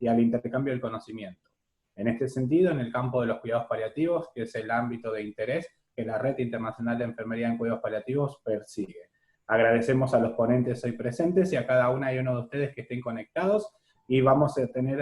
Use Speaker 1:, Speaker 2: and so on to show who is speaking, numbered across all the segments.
Speaker 1: y al intercambio del conocimiento. En este sentido, en el campo de los cuidados paliativos, que es el ámbito de interés que la Red Internacional de Enfermería en Cuidados Paliativos persigue. Agradecemos a los ponentes hoy presentes y a cada una y uno de ustedes que estén conectados, y vamos a tener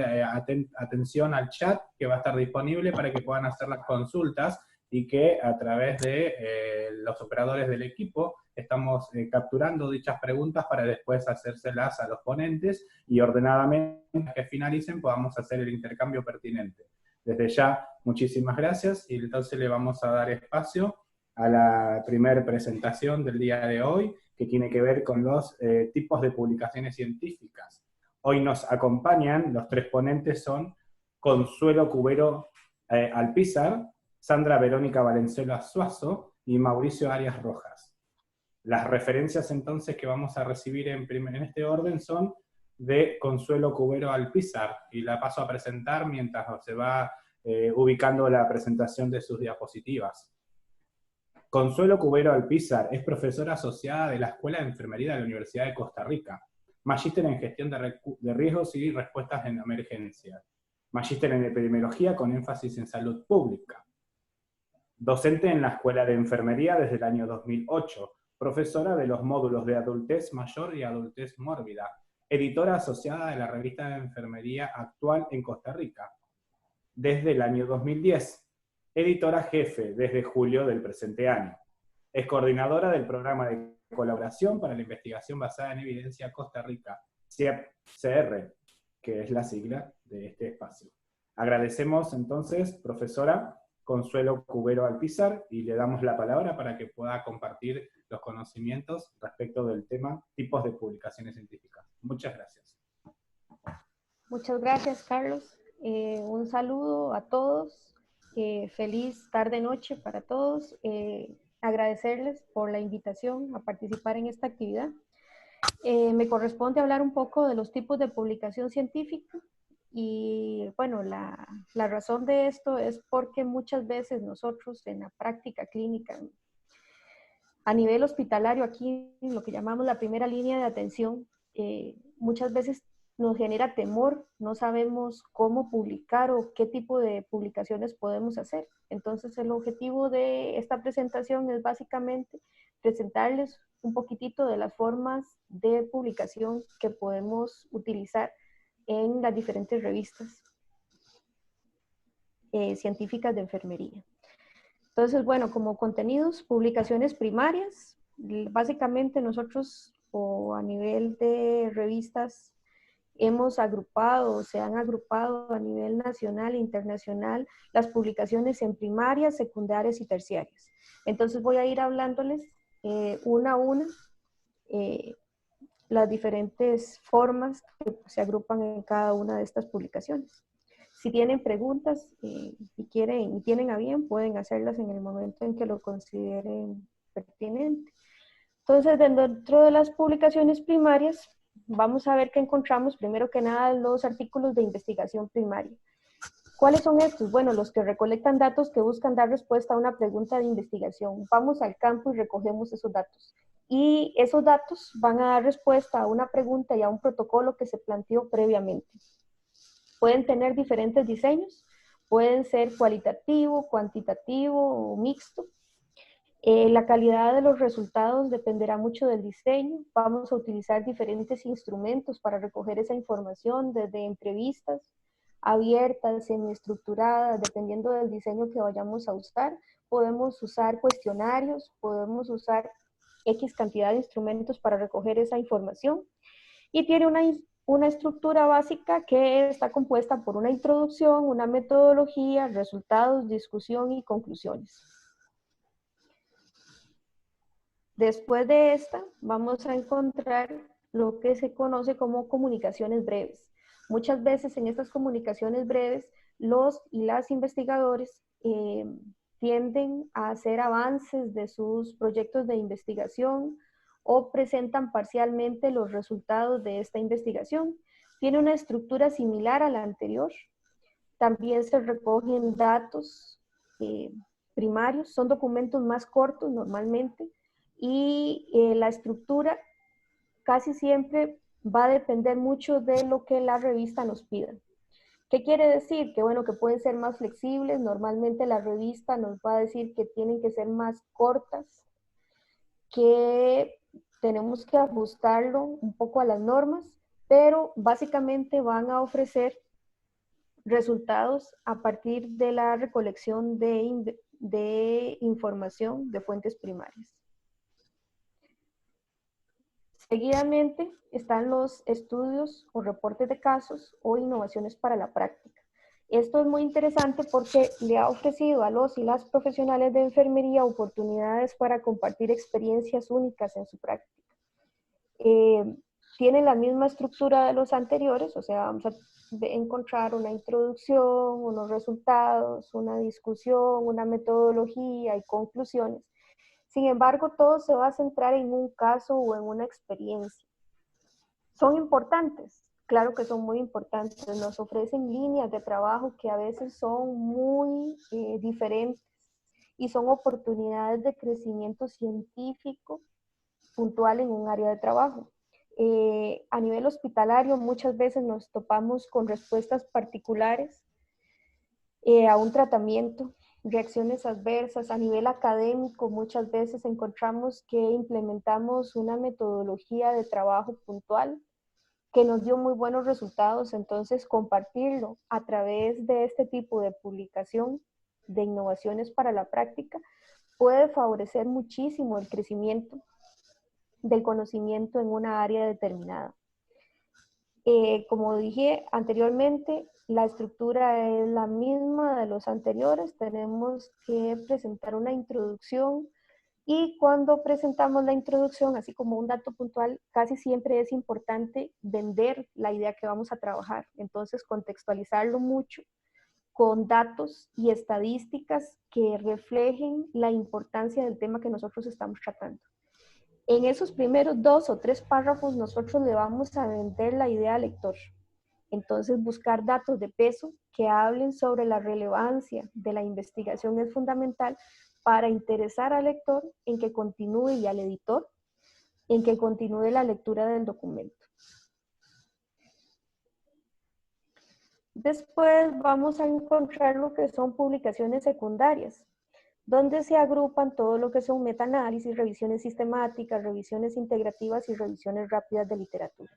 Speaker 1: atención al chat que va a estar disponible para que puedan hacer las consultas, y que a través de los operadores del equipo estamos capturando dichas preguntas para después hacérselas a los ponentes, y ordenadamente que finalicen podamos hacer el intercambio pertinente. Desde ya, muchísimas gracias, y entonces le vamos a dar espacio a la primera presentación del día de hoy, que tiene que ver con los tipos de publicaciones científicas. Hoy nos acompañan, los tres ponentes son Consuelo Cubero Alpizar, Sandra Verónica Valenzuela Suazo y Mauricio Arias Rojas. Las referencias entonces que vamos a recibir en este orden son de Consuelo Cubero Alpizar, y la paso a presentar mientras se va ubicando la presentación de sus diapositivas. Consuelo Cubero Alpizar es profesora asociada de la Escuela de Enfermería de la Universidad de Costa Rica, magíster en gestión de riesgos y respuestas en emergencias, magíster en epidemiología con énfasis en salud pública, docente en la Escuela de Enfermería desde el año 2008, profesora de los módulos de adultez mayor y adultez mórbida, editora asociada de la revista de enfermería Actual en Costa Rica desde el año 2010, editora jefe desde julio del presente año. Es coordinadora del programa de colaboración para la investigación basada en evidencia Costa Rica, CIEP-CR, que es la sigla de este espacio. Agradecemos entonces, profesora Consuelo Cubero Alpizar, y le damos la palabra para que pueda compartir los conocimientos respecto del tema tipos de publicaciones científicas. Muchas gracias.
Speaker 2: Muchas gracias, Carlos. Un saludo a todos. Feliz tarde-noche para todos. Agradecerles por la invitación a participar en esta actividad. Me corresponde hablar un poco de los tipos de publicación científica. Y bueno, la razón de esto es porque muchas veces nosotros en la práctica clínica, a nivel hospitalario, aquí en lo que llamamos la primera línea de atención, muchas veces nos genera temor, no sabemos cómo publicar o qué tipo de publicaciones podemos hacer. Entonces el objetivo de esta presentación es básicamente presentarles un poquitito de las formas de publicación que podemos utilizar en las diferentes revistas científicas de enfermería. Entonces, bueno, como contenidos, publicaciones primarias, básicamente nosotros o a nivel de revistas hemos agrupado, se han agrupado a nivel nacional e internacional las publicaciones en primarias, secundarias y terciarias. Entonces voy a ir hablándoles una a una las diferentes formas que se agrupan en cada una de estas publicaciones. Si tienen preguntas y tienen a bien, pueden hacerlas en el momento en que lo consideren pertinente. Entonces, dentro de las publicaciones primarias, vamos a ver que encontramos primero que nada los artículos de investigación primaria. ¿Cuáles son estos? Bueno, los que recolectan datos que buscan dar respuesta a una pregunta de investigación. Vamos al campo y recogemos esos datos. Y esos datos van a dar respuesta a una pregunta y a un protocolo que se planteó previamente. Pueden tener diferentes diseños, pueden ser cualitativo, cuantitativo o mixto. La calidad de los resultados dependerá mucho del diseño. Vamos a utilizar diferentes instrumentos para recoger esa información, desde entrevistas abiertas, semiestructuradas, dependiendo del diseño que vayamos a usar. Podemos usar cuestionarios, podemos usar X cantidad de instrumentos para recoger esa información. Y tiene una estructura básica que está compuesta por una introducción, una metodología, resultados, discusión y conclusiones. Después de esta, vamos a encontrar lo que se conoce como comunicaciones breves. Muchas veces en estas comunicaciones breves, los y las investigadores tienden a hacer avances de sus proyectos de investigación o presentan parcialmente los resultados de esta investigación. Tiene una estructura similar a la anterior. También se recogen datos primarios, son documentos más cortos normalmente, y la estructura casi siempre va a depender mucho de lo que la revista nos pida. ¿Qué quiere decir? Que bueno, que pueden ser más flexibles. Normalmente la revista nos va a decir que tienen que ser más cortas, que tenemos que ajustarlo un poco a las normas, pero básicamente van a ofrecer resultados a partir de la recolección de información de fuentes primarias. Seguidamente están los estudios o reportes de casos o innovaciones para la práctica. Esto es muy interesante porque le ha ofrecido a los y las profesionales de enfermería oportunidades para compartir experiencias únicas en su práctica. Tienen la misma estructura de los anteriores, o sea, vamos a encontrar una introducción, unos resultados, una discusión, una metodología y conclusiones. Sin embargo, todo se va a centrar en un caso o en una experiencia. ¿Son importantes? Claro que son muy importantes. Nos ofrecen líneas de trabajo que a veces son muy diferentes y son oportunidades de crecimiento científico puntual en un área de trabajo. A nivel hospitalario muchas veces nos topamos con respuestas particulares a un tratamiento, reacciones adversas. A nivel académico muchas veces encontramos que implementamos una metodología de trabajo puntual que nos dio muy buenos resultados, entonces compartirlo a través de este tipo de publicación de innovaciones para la práctica puede favorecer muchísimo el crecimiento del conocimiento en una área determinada. Como dije anteriormente, la estructura es la misma de los anteriores. Tenemos que presentar una introducción y cuando presentamos la introducción, así como un dato puntual, casi siempre es importante vender la idea que vamos a trabajar. Entonces, contextualizarlo mucho con datos y estadísticas que reflejen la importancia del tema que nosotros estamos tratando. En esos primeros 2 o 3 párrafos nosotros le vamos a vender la idea al lector. Entonces buscar datos de peso que hablen sobre la relevancia de la investigación es fundamental para interesar al lector en que continúe y al editor en que continúe la lectura del documento. Después vamos a encontrar lo que son publicaciones secundarias, donde se agrupan todo lo que son metaanálisis, revisiones sistemáticas, revisiones integrativas y revisiones rápidas de literatura.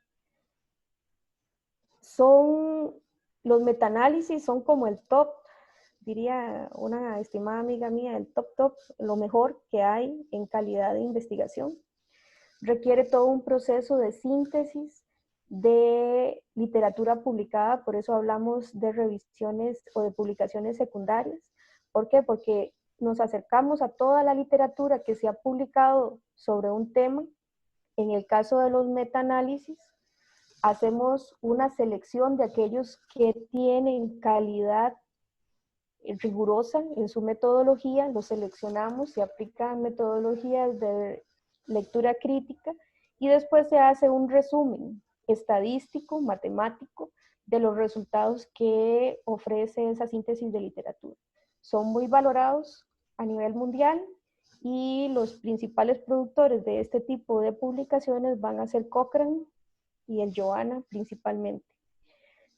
Speaker 2: Los metaanálisis son como el top, diría una estimada amiga mía, el top, lo mejor que hay en calidad de investigación. Requiere todo un proceso de síntesis de literatura publicada, por eso hablamos de revisiones o de publicaciones secundarias. ¿Por qué? Porque nos acercamos a toda la literatura que se ha publicado sobre un tema. En el caso de los metaanálisis, hacemos una selección de aquellos que tienen calidad rigurosa en su metodología, los seleccionamos, se aplican metodologías de lectura crítica y después se hace un resumen estadístico, matemático, de los resultados que ofrece esa síntesis de literatura. Son muy valorados a nivel mundial y los principales productores de este tipo de publicaciones van a ser Cochrane y el Joanna principalmente.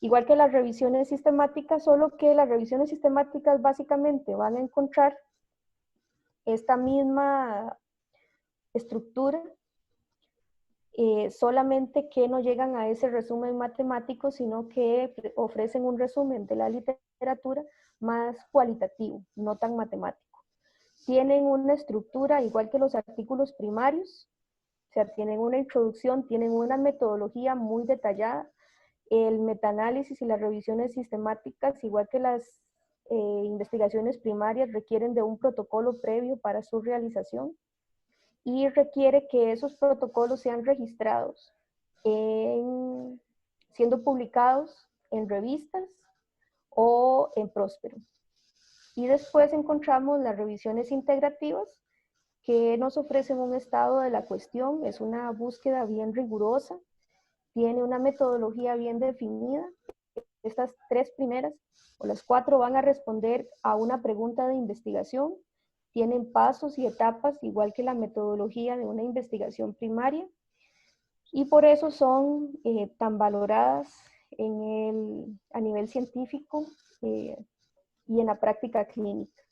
Speaker 2: Igual que las revisiones sistemáticas, solo que las revisiones sistemáticas básicamente van a encontrar esta misma estructura, solamente que no llegan a ese resumen matemático, sino que ofrecen un resumen de la literatura más cualitativo, no tan matemático. Tienen una estructura igual que los artículos primarios, o sea, tienen una introducción, tienen una metodología muy detallada. El metaanálisis y las revisiones sistemáticas, igual que las investigaciones primarias, requieren de un protocolo previo para su realización y requiere que esos protocolos sean registrados, siendo publicados en revistas o en Próspero. Y después encontramos las revisiones integrativas, que nos ofrecen un estado de la cuestión, es una búsqueda bien rigurosa, tiene una metodología bien definida. Estas 3 primeras o las 4 van a responder a una pregunta de investigación, tienen pasos y etapas igual que la metodología de una investigación primaria y por eso son tan valoradas a nivel nivel científico y en la práctica clínica.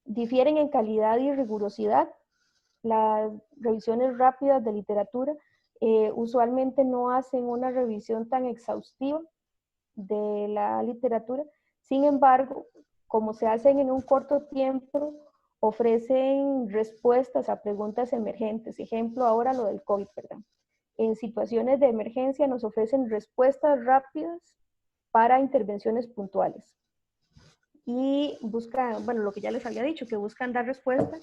Speaker 2: Difieren en calidad y rigurosidad. Las revisiones rápidas de literatura usualmente no hacen una revisión tan exhaustiva de la literatura. Sin embargo, como se hacen en un corto tiempo, ofrecen respuestas a preguntas emergentes. Ejemplo, ahora lo del COVID, ¿verdad? En situaciones de emergencia nos ofrecen respuestas rápidas para intervenciones puntuales. Y buscan, bueno, lo que ya les había dicho, que buscan dar respuesta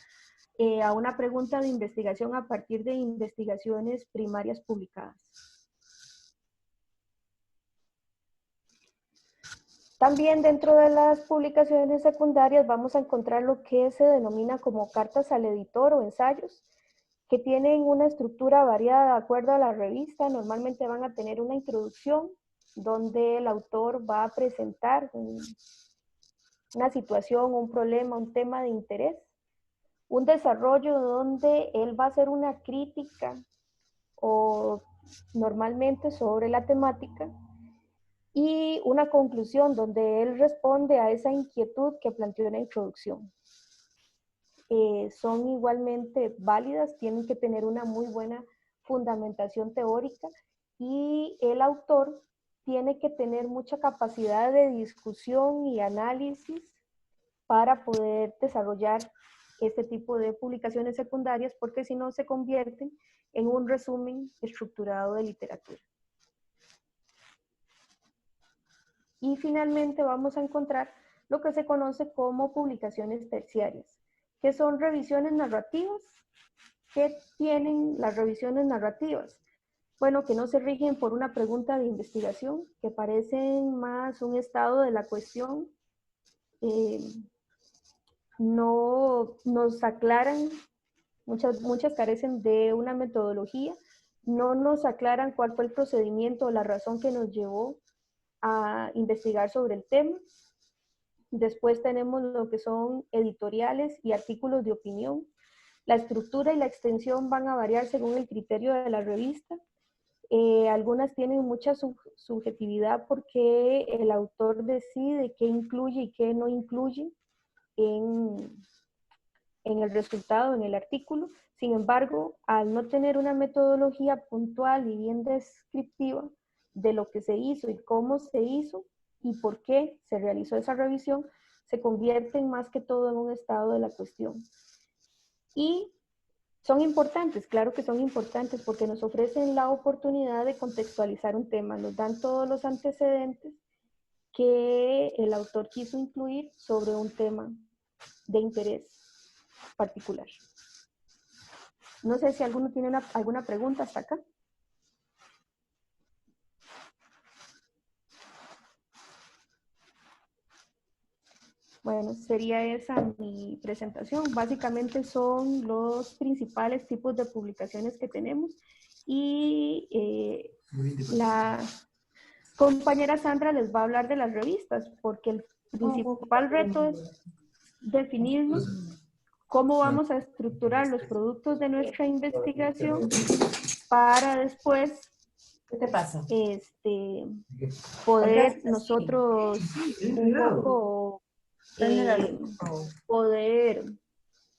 Speaker 2: a una pregunta de investigación a partir de investigaciones primarias publicadas. También dentro de las publicaciones secundarias vamos a encontrar lo que se denomina como cartas al editor o ensayos, que tienen una estructura variada de acuerdo a la revista. Normalmente van a tener una introducción donde el autor va a presentar una situación, un problema, un tema de interés, un desarrollo donde él va a hacer una crítica o normalmente sobre la temática, y una conclusión donde él responde a esa inquietud que planteó en la introducción. Son igualmente válidas, tienen que tener una muy buena fundamentación teórica y el autor tiene que tener mucha capacidad de discusión y análisis para poder desarrollar este tipo de publicaciones secundarias, porque si no se convierten en un resumen estructurado de literatura. Y finalmente vamos a encontrar lo que se conoce como publicaciones terciarias, que son revisiones narrativas. ¿Qué tienen las revisiones narrativas? Bueno, que no se rigen por una pregunta de investigación, que parecen más un estado de la cuestión, no nos aclaran, muchas carecen de una metodología, no nos aclaran cuál fue el procedimiento o la razón que nos llevó a investigar sobre el tema. Después tenemos lo que son editoriales y artículos de opinión. La estructura y la extensión van a variar según el criterio de la revista. Algunas tienen mucha subjetividad porque el autor decide qué incluye y qué no incluye en el resultado, en el artículo. Sin embargo, al no tener una metodología puntual y bien descriptiva de lo que se hizo y cómo se hizo y por qué se realizó esa revisión, se convierten más que todo en un estado de la cuestión. Y son importantes, claro que son importantes, porque nos ofrecen la oportunidad de contextualizar un tema, nos dan todos los antecedentes que el autor quiso incluir sobre un tema de interés particular. No sé si alguno tiene alguna pregunta hasta acá. Bueno, sería esa mi presentación. Básicamente son los principales tipos de publicaciones que tenemos y la compañera Sandra les va a hablar de las revistas, porque el principal reto es definirnos cómo vamos a estructurar los productos de nuestra investigación para después
Speaker 3: ¿Qué te pasa?
Speaker 2: Poder nosotros un poco poder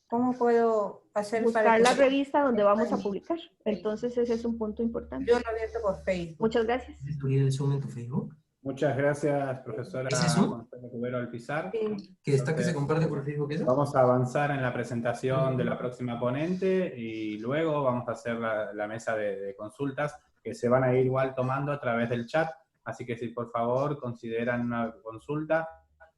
Speaker 3: ¿Cómo puedo hacer
Speaker 2: buscar
Speaker 3: para que
Speaker 2: la revista donde vamos a publicar? Entonces ese es un punto importante.
Speaker 3: Yo lo abierto por Facebook.
Speaker 2: Muchas gracias.
Speaker 4: ¿Puedes unir el Zoom en tu Facebook?
Speaker 1: Muchas gracias, profesora
Speaker 4: ¿Es eso?
Speaker 1: Consuelo Cubero Alpizar.
Speaker 3: Sí.
Speaker 4: ¿Que está que se comparte por Facebook eso?
Speaker 1: Vamos a avanzar en la presentación de la próxima ponente y luego vamos a hacer la mesa de consultas que se van a ir igual tomando a través del chat. Así que si por favor consideran una consulta,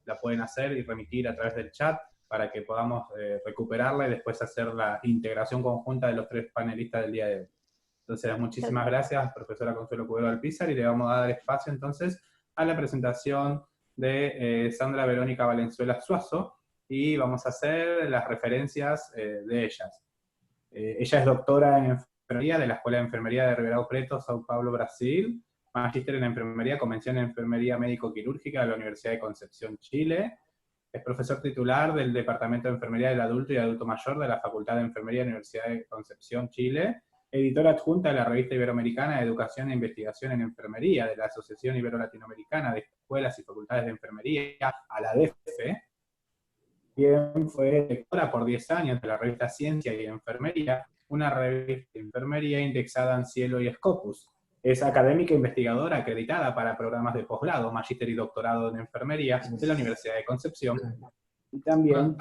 Speaker 1: la pueden hacer y remitir a través del chat para que podamos recuperarla y después hacer la integración conjunta de los tres panelistas del día de hoy. Entonces, muchísimas gracias, profesora Consuelo Cubero Alpizar, y le vamos a dar espacio entonces a la presentación de Sandra Verónica Valenzuela Suazo, y vamos a hacer las referencias de ellas. Ella es doctora en enfermería de la Escuela de Enfermería de Ribeirão Preto, Sao Paulo, Brasil, magíster en enfermería, convención en enfermería médico-quirúrgica de la Universidad de Concepción, Chile. Es profesor titular del Departamento de Enfermería del Adulto y Adulto Mayor de la Facultad de Enfermería de la Universidad de Concepción, Chile. editora adjunta de la Revista Iberoamericana de Educación e Investigación en Enfermería, de la Asociación Ibero-Latinoamericana de Escuelas y Facultades de Enfermería, a la ADEF. Bien, fue directora por 10 años de la revista Ciencia y Enfermería, una revista de enfermería indexada en Cielo y Scopus. Es académica e investigadora acreditada para programas de posgrado, magíster y doctorado en enfermería de la Universidad de Concepción. Y también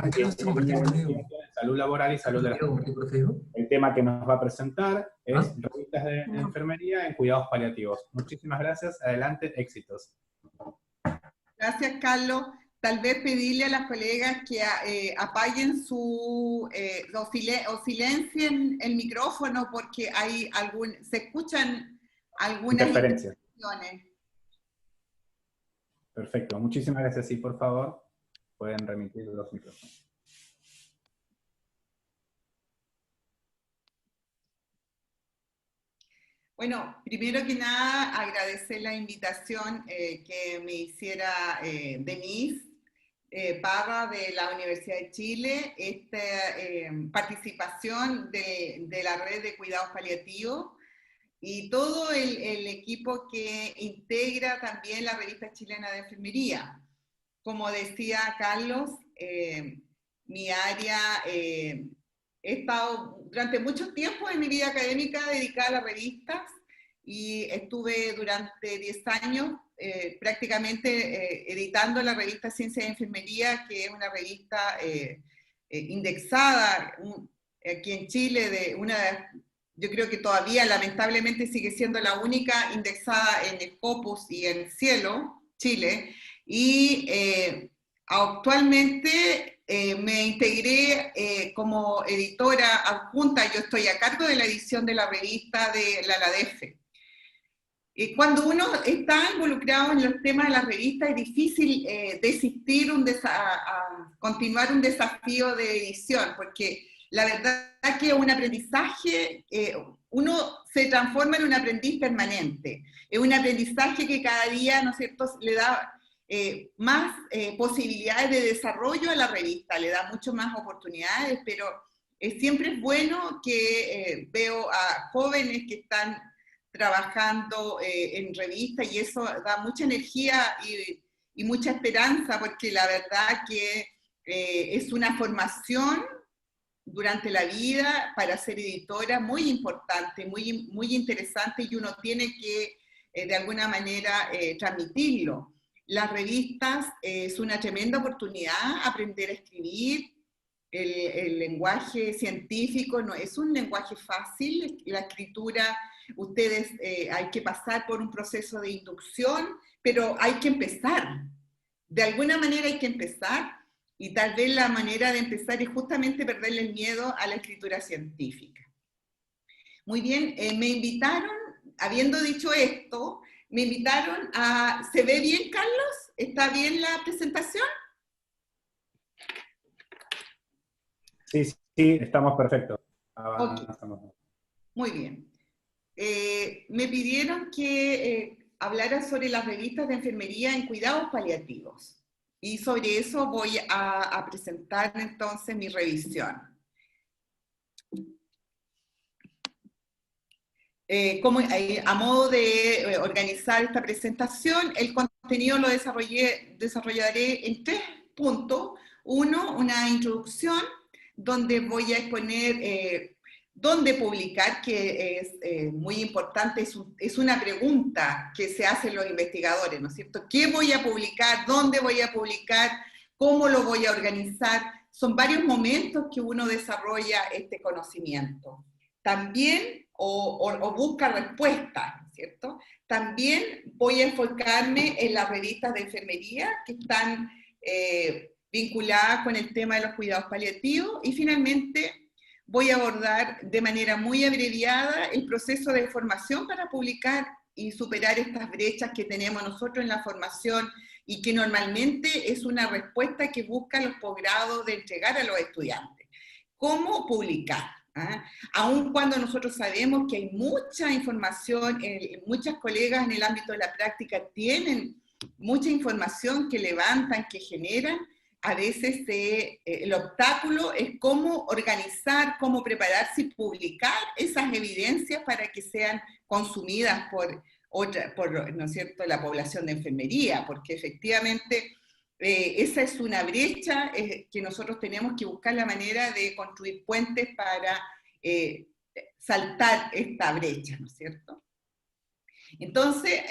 Speaker 1: salud laboral y salud de la salud. El tema que nos va a presentar es revistas de enfermería en cuidados paliativos. Muchísimas gracias, adelante, éxitos.
Speaker 5: Gracias, Carlos. Tal vez pedirle a las colegas que apaguen o silencien el micrófono porque hay se escuchan algunas
Speaker 1: interferencias.
Speaker 5: Perfecto,
Speaker 1: muchísimas gracias. Sí, por favor, pueden remitir los micrófonos.
Speaker 5: Bueno, primero que nada, agradecer la invitación que me hiciera Denise Parra de la Universidad de Chile, esta participación de la red de cuidados paliativos y todo el equipo que integra también la revista chilena de enfermería. Como decía Carlos, mi área, he estado durante mucho tiempo en mi vida académica dedicada a las revistas y estuve durante 10 años prácticamente editando la revista Ciencia y Enfermería, que es una revista indexada aquí en Chile, yo creo que todavía lamentablemente sigue siendo la única indexada en Scopus y en Cielo, Chile, y actualmente me integré como editora adjunta, yo estoy a cargo de la edición de la revista de la ADEF. Cuando uno está involucrado en los temas de las revistas es difícil desistir a continuar un desafío de edición, porque la verdad es que un aprendizaje, uno se transforma en un aprendiz permanente, es un aprendizaje que cada día, ¿no es cierto?, le da más posibilidades de desarrollo a la revista, le da mucho más oportunidades, pero siempre es bueno que veo a jóvenes que están trabajando en revistas y eso da mucha energía y mucha esperanza, porque la verdad que es una formación durante la vida para ser editora muy importante, muy interesante, y uno tiene que de alguna manera transmitirlo. Las revistas es una tremenda oportunidad aprender a escribir. El lenguaje científico no es un lenguaje fácil, la escritura, ustedes hay que pasar por un proceso de inducción, pero hay que empezar. De alguna manera hay que empezar, y tal vez la manera de empezar es justamente perderle el miedo a la escritura científica. Muy bien, me invitaron, habiendo dicho esto, me invitaron a... ¿Se ve bien, Carlos? ¿Está bien la presentación?
Speaker 1: Sí, estamos perfectos.
Speaker 5: Okay. Muy bien. Me pidieron que hablara sobre las revistas de enfermería en cuidados paliativos. Y sobre eso voy a presentar entonces mi revisión. A modo de organizar esta presentación, el contenido lo desarrollaré en 3 puntos. Uno, una introducción, donde voy a exponer dónde publicar, que es muy importante, es una pregunta que se hacen los investigadores, ¿no es cierto? ¿Qué voy a publicar? ¿Dónde voy a publicar? ¿Cómo lo voy a organizar? Son varios momentos que uno desarrolla este conocimiento. También, o busca respuestas, ¿no es cierto? También voy a enfocarme en las revistas de enfermería que están vinculadas con el tema de los cuidados paliativos, y finalmente voy a abordar de manera muy abreviada el proceso de formación para publicar y superar estas brechas que tenemos nosotros en la formación y que normalmente es una respuesta que buscan los posgrados de entregar a los estudiantes. ¿Cómo publicar? Aun cuando nosotros sabemos que hay mucha información, muchas colegas en el ámbito de la práctica tienen mucha información que levantan, que generan, a veces el obstáculo es cómo organizar, cómo prepararse y publicar esas evidencias para que sean consumidas por, ¿no es cierto?, la población de enfermería, porque efectivamente esa es una brecha que nosotros tenemos que buscar la manera de construir puentes para saltar esta brecha, ¿no es cierto? Entonces,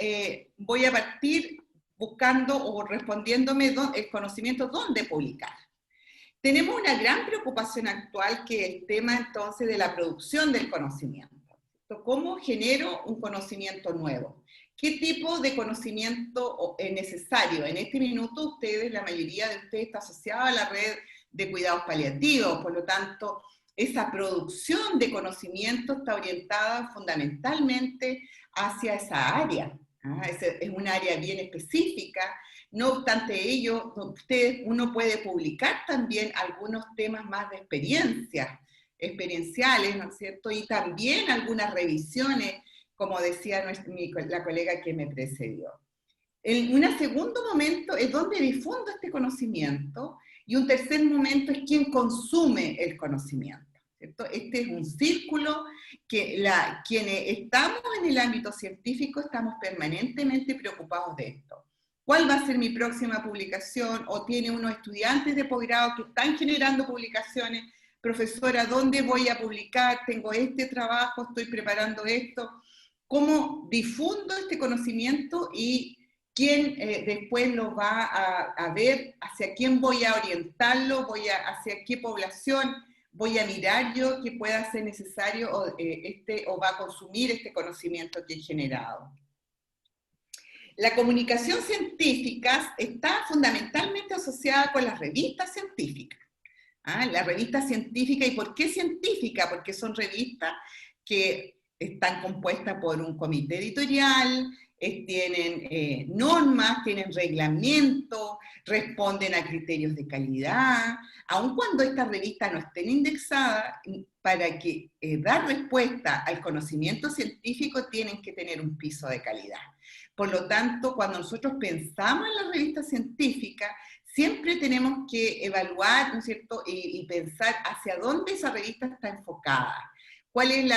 Speaker 5: voy a partir buscando o respondiéndome el conocimiento dónde publicar. Tenemos una gran preocupación actual que es el tema entonces de la producción del conocimiento. ¿Cómo genero un conocimiento nuevo? ¿Qué tipo de conocimiento es necesario? En este minuto la mayoría de ustedes está asociada a la red de cuidados paliativos, por lo tanto, esa producción de conocimiento está orientada fundamentalmente hacia esa área. Es un área bien específica. No obstante ello, uno puede publicar también algunos temas más de experienciales, ¿no es cierto? Y también algunas revisiones, como decía la colega que me precedió. Un segundo momento es dónde difundo este conocimiento, y un tercer momento es quién consume el conocimiento, ¿cierto? Este es un círculo que quienes estamos en el ámbito científico estamos permanentemente preocupados de esto. ¿Cuál va a ser mi próxima publicación? O tiene unos estudiantes de posgrado que están generando publicaciones. Profesora, ¿dónde voy a publicar? Tengo este trabajo, estoy preparando esto. ¿Cómo difundo este conocimiento y quién después lo va a ver? ¿Hacia quién voy a orientarlo? ¿Hacia qué población voy a mirar yo que pueda ser necesario o va a consumir este conocimiento que he generado? La comunicación científica está fundamentalmente asociada con las revistas científicas. La revista científica, ¿y por qué científica? Porque son revistas que están compuestas por un comité editorial, tienen normas, tienen reglamentos, responden a criterios de calidad, aun cuando estas revistas no estén indexadas, para que dar respuesta al conocimiento científico tienen que tener un piso de calidad. Por lo tanto, cuando nosotros pensamos en las revistas científicas, siempre tenemos que evaluar, ¿no es cierto?, y pensar hacia dónde esa revista está enfocada, cuál es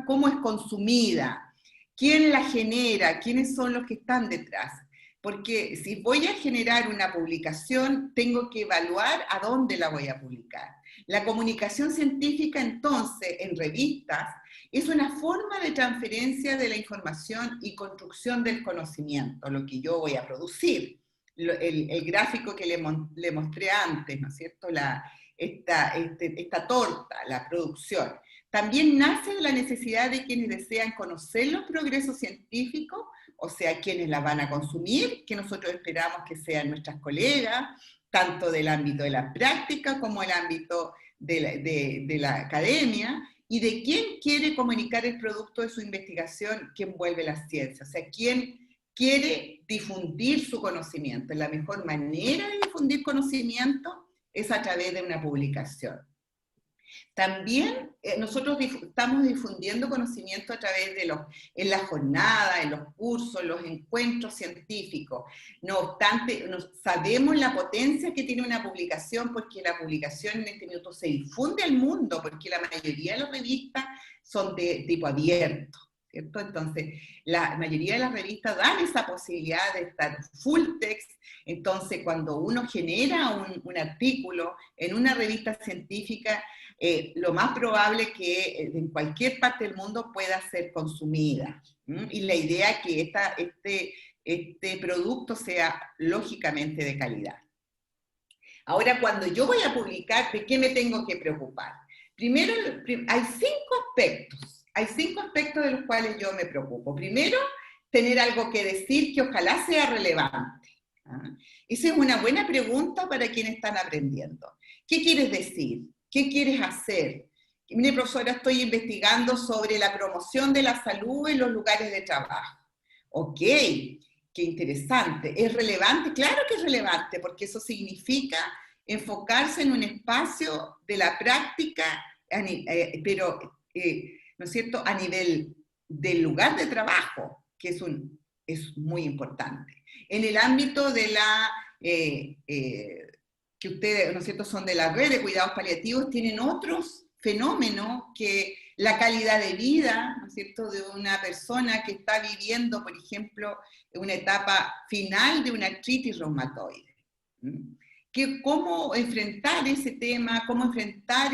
Speaker 5: cómo es consumida, quién la genera, quiénes son los que están detrás. Porque si voy a generar una publicación, tengo que evaluar a dónde la voy a publicar. La comunicación científica, entonces, en revistas, es una forma de transferencia de la información y construcción del conocimiento, lo que yo voy a producir. El gráfico que le mostré antes, ¿no es cierto?, esta torta, la producción, también nace de la necesidad de quienes desean conocer los progresos científicos, o sea, quienes la van a consumir, que nosotros esperamos que sean nuestras colegas, tanto del ámbito de la práctica como el ámbito de la academia, y de quién quiere comunicar el producto de su investigación que envuelve la ciencia, o sea, quién quiere difundir su conocimiento. La mejor manera de difundir conocimiento es a través de una publicación. También nosotros estamos difundiendo conocimiento a través de en la jornada, en los cursos, los encuentros científicos. No obstante, sabemos la potencia que tiene una publicación, porque la publicación en este minuto se difunde al mundo, porque la mayoría de las revistas son de tipo abierto, ¿cierto? Entonces, la mayoría de las revistas dan esa posibilidad de estar full text. Entonces, cuando uno genera un artículo en una revista científica, lo más probable es que en cualquier parte del mundo pueda ser consumida. Y la idea es que este producto sea lógicamente de calidad. Ahora, cuando yo voy a publicar, ¿de qué me tengo que preocupar? Primero, hay 5 aspectos. Hay 5 aspectos de los cuales yo me preocupo. Primero, tener algo que decir que ojalá sea relevante. Esa es una buena pregunta para quienes están aprendiendo. ¿Qué quieres decir? ¿Qué quieres hacer? Mire, profesora, estoy investigando sobre la promoción de la salud en los lugares de trabajo. Ok, qué interesante. ¿Es relevante? Claro que es relevante, porque eso significa enfocarse en un espacio de la práctica, pero, ¿no es cierto?, a nivel del lugar de trabajo, que es muy importante. En el ámbito de la que ustedes, ¿no es cierto?, son de la red de cuidados paliativos, tienen otros fenómenos que la calidad de vida, ¿no es cierto?, de una persona que está viviendo, por ejemplo, una etapa final de una artritis reumatoide. Cómo enfrentar ese tema, cómo enfrentar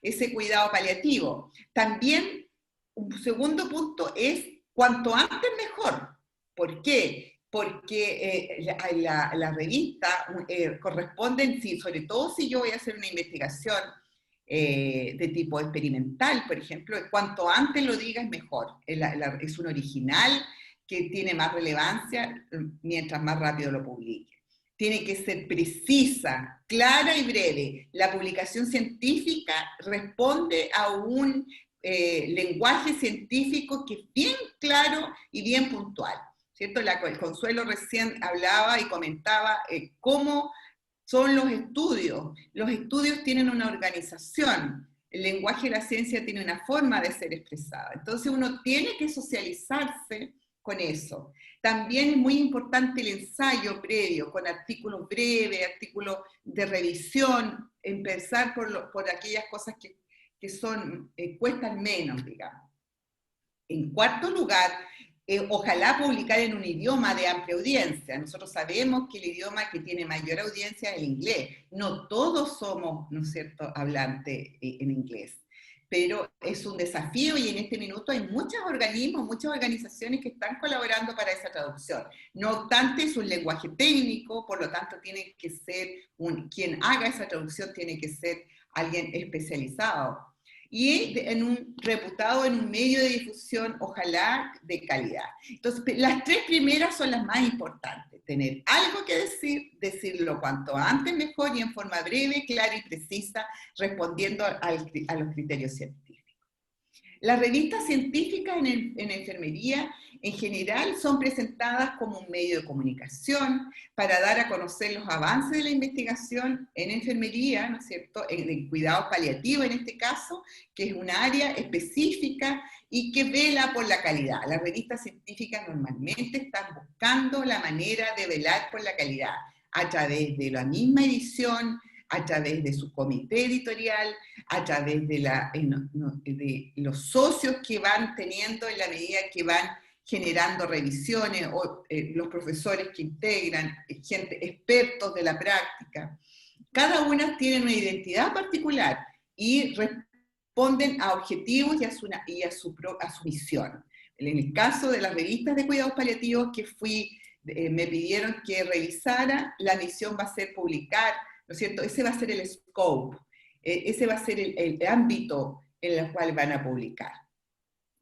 Speaker 5: ese cuidado paliativo. También, un segundo punto es, cuanto antes mejor. ¿Por qué? Porque la revista corresponden, sobre todo si yo voy a hacer una investigación de tipo experimental, por ejemplo, cuanto antes lo diga es mejor. Es un original que tiene más relevancia mientras más rápido lo publique. Tiene que ser precisa, clara y breve. La publicación científica responde a un lenguaje científico que es bien claro y bien puntual, ¿cierto? El Consuelo recién hablaba y comentaba cómo son los estudios. Los estudios tienen una organización. El lenguaje de la ciencia tiene una forma de ser expresada. Entonces uno tiene que socializarse con eso. También es muy importante el ensayo previo, con artículos breves, artículos de revisión, empezar por aquellas cosas que cuestan menos, digamos. En cuarto lugar, ojalá publicar en un idioma de amplia audiencia. Nosotros sabemos que el idioma que tiene mayor audiencia es el inglés. No todos somos, ¿no es cierto?, hablantes en inglés. Pero es un desafío y en este minuto hay muchos organismos, muchas organizaciones que están colaborando para esa traducción. No obstante, es un lenguaje técnico, por lo tanto tiene que ser quien haga esa traducción tiene que ser alguien especializado. Y reputado en un medio de difusión, ojalá, de calidad. Entonces, las tres primeras son las más importantes. Tener algo que decir, decirlo cuanto antes mejor y en forma breve, clara y precisa, respondiendo a los criterios científicos. Las revistas científicas en enfermería, en general, son presentadas como un medio de comunicación para dar a conocer los avances de la investigación en enfermería, ¿no es cierto?, en cuidados paliativos en este caso, que es un área específica y que vela por la calidad. Las revistas científicas normalmente están buscando la manera de velar por la calidad a través de la misma edición, a través de su comité editorial, a través de los socios que van teniendo en la medida que van generando revisiones, o los profesores que integran, expertos de la práctica. Cada una tiene una identidad particular y responden a objetivos y a su misión. En el caso de las revistas de cuidados paliativos que me pidieron que revisara, la misión va a ser publicar, ¿no es cierto? Ese va a ser el scope, ese va a ser el ámbito en el cual van a publicar.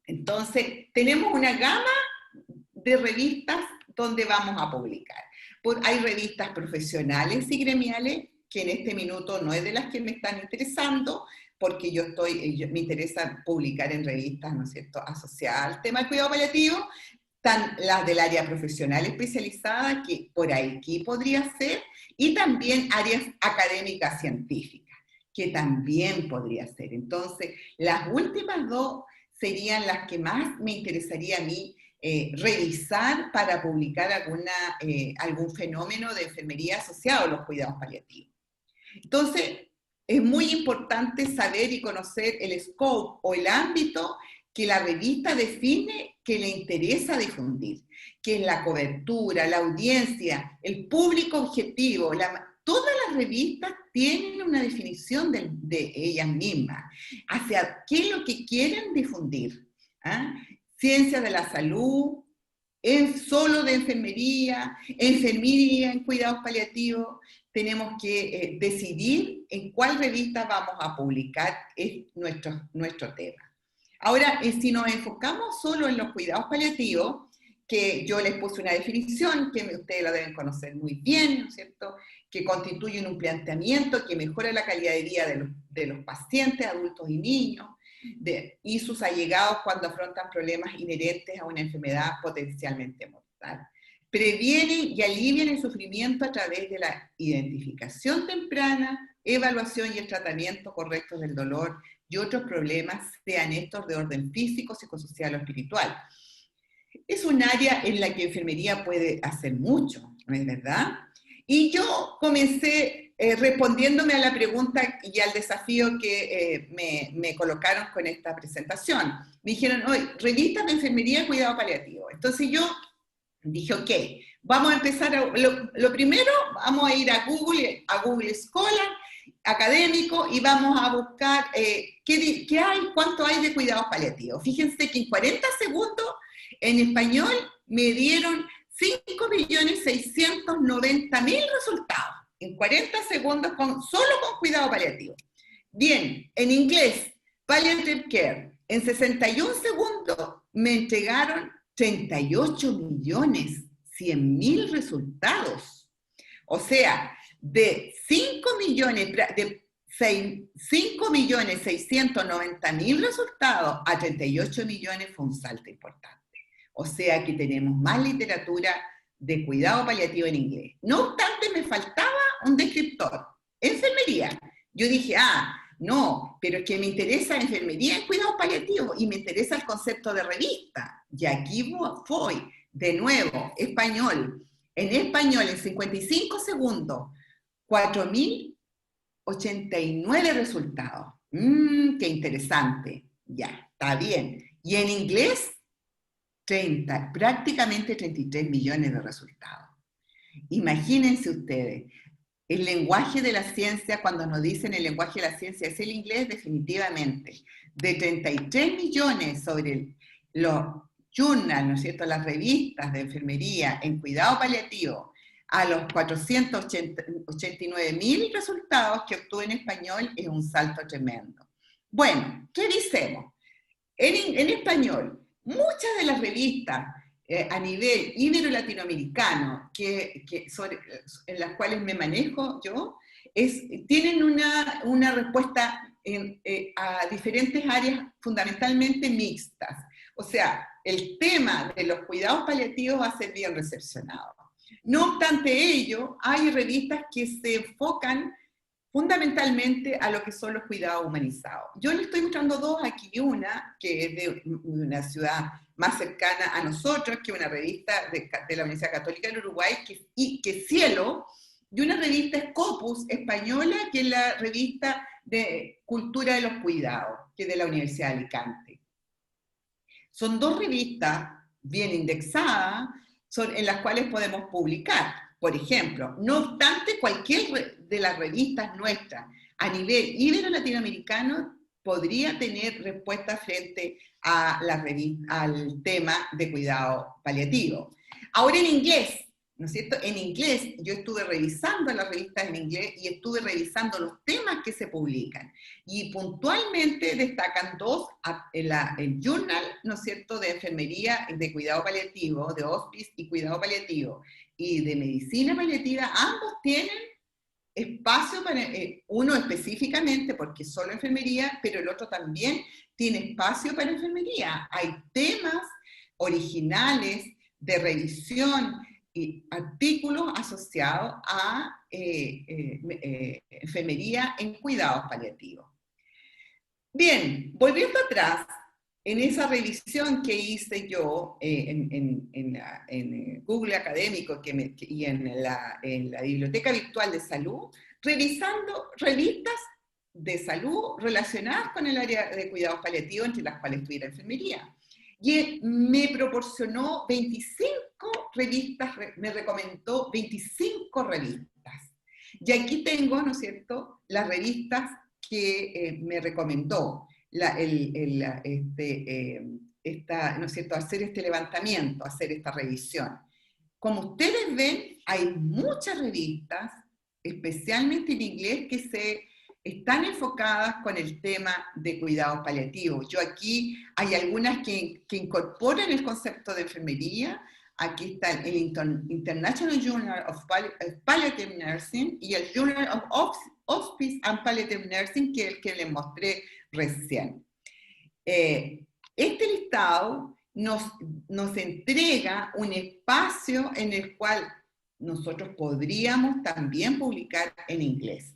Speaker 5: Entonces, tenemos una gama de revistas donde vamos a publicar. Hay revistas profesionales y gremiales, que en este minuto no es de las que me están interesando, porque me interesa publicar en revistas, ¿no es cierto?, asociadas al tema del cuidado paliativo. Están las del área profesional especializada, que por aquí podría ser, y también áreas académicas científicas, que también podría ser. Entonces, las últimas dos serían las que más me interesaría a mí revisar para publicar algún fenómeno de enfermería asociado a los cuidados paliativos. Entonces, es muy importante saber y conocer el scope o el ámbito que la revista define que le interesa difundir, que es la cobertura, la audiencia, el público objetivo. Todas las revistas tienen una definición de ellas mismas, hacia qué es lo que quieren difundir. Ciencias de la salud, solo de enfermería en cuidados paliativos. Tenemos que decidir en cuál revista vamos a publicar nuestro tema. Ahora, si nos enfocamos solo en los cuidados paliativos, que yo les puse una definición que ustedes la deben conocer muy bien, ¿no es cierto?, que constituyen un planteamiento que mejora la calidad de vida de los pacientes, adultos y niños, y sus allegados cuando afrontan problemas inherentes a una enfermedad potencialmente mortal. Previenen y alivian el sufrimiento a través de la identificación temprana, evaluación y el tratamiento correcto del dolor y otros problemas, sean estos de orden físico, psicosocial o espiritual. Es un área en la que enfermería puede hacer mucho, ¿no es verdad? Y yo comencé respondiéndome a la pregunta y al desafío que me colocaron con esta presentación. Me dijeron, oye, revistas de enfermería y cuidado paliativo. Entonces yo dije, ok, vamos a empezar, lo primero, vamos a ir a Google Scholar, académico, y vamos a buscar qué hay, cuánto hay de cuidados paliativos. Fíjense que en 40 segundos, en español, me dieron 5.690.000 resultados. En 40 segundos, solo con cuidado paliativo. Bien, en inglés, palliative care, en 61 segundos me entregaron 38.100.000 resultados. O sea, de 5.690.000 resultados a 38 millones fue un salto importante. O sea que tenemos más literatura de cuidado paliativo en inglés. No obstante, me faltaba un descriptor. Enfermería. Yo dije, no, pero es que me interesa enfermería en cuidado paliativo y me interesa el concepto de revista. Y aquí voy, de nuevo, español. En español, en 55 segundos, 4.089 resultados. Qué interesante. Ya, está bien. Y en inglés, prácticamente 33 millones de resultados. Imagínense ustedes, el lenguaje de la ciencia, cuando nos dicen el lenguaje de la ciencia es el inglés, definitivamente. De 33 millones sobre los journals, ¿no es cierto?, las revistas de enfermería en cuidado paliativo, a los 489.000 resultados que obtuve en español, es un salto tremendo. Bueno, revisemos. En español, muchas de las revistas a nivel ibero-latinoamericano en las cuales me manejo yo, tienen una respuesta a diferentes áreas fundamentalmente mixtas. O sea, el tema de los cuidados paliativos va a ser bien recepcionado. No obstante ello, hay revistas que se enfocan fundamentalmente a lo que son los cuidados humanizados. Yo les estoy mostrando dos aquí, una que es de una ciudad más cercana a nosotros, que es una revista de la Universidad Católica del Uruguay, que es Cielo, y una revista Scopus española, que es la revista de Cultura de los Cuidados, que es de la Universidad de Alicante. Son dos revistas bien indexadas, en las cuales podemos publicar. Por ejemplo, no obstante, cualquier de las revistas nuestras a nivel ibero-latinoamericano podría tener respuesta frente a al tema de cuidado paliativo. Ahora en inglés, ¿no es cierto? En inglés, yo estuve revisando las revistas en inglés y estuve revisando los temas que se publican. Y puntualmente destacan dos, el Journal, ¿no es cierto?, de enfermería, de cuidado paliativo, de hospice y cuidado paliativo, y de medicina paliativa, ambos tienen espacio para, uno específicamente, porque es solo enfermería, pero el otro también tiene espacio para enfermería. Hay temas originales de revisión y artículos asociados a enfermería en cuidados paliativos. Bien, volviendo atrás, en esa revisión que hice yo en Google Académico y en la Biblioteca Virtual de Salud, revisando revistas de salud relacionadas con el área de cuidados paliativos, entre las cuales estuviera enfermería. Y me proporcionó 25 revistas, me recomendó 25 revistas. Y aquí tengo, ¿no es cierto?, las revistas que me recomendó. ¿No es cierto?, hacer este levantamiento, hacer esta revisión. Como ustedes ven, hay muchas revistas, especialmente en inglés, que están enfocadas con el tema de cuidados paliativos. Yo aquí, hay algunas que incorporan el concepto de enfermería. Aquí está el International Journal of Palliative Nursing y el Journal of Hospice and Palliative Nursing, que es el que les mostré recién. Este listado nos entrega un espacio en el cual nosotros podríamos también publicar en inglés.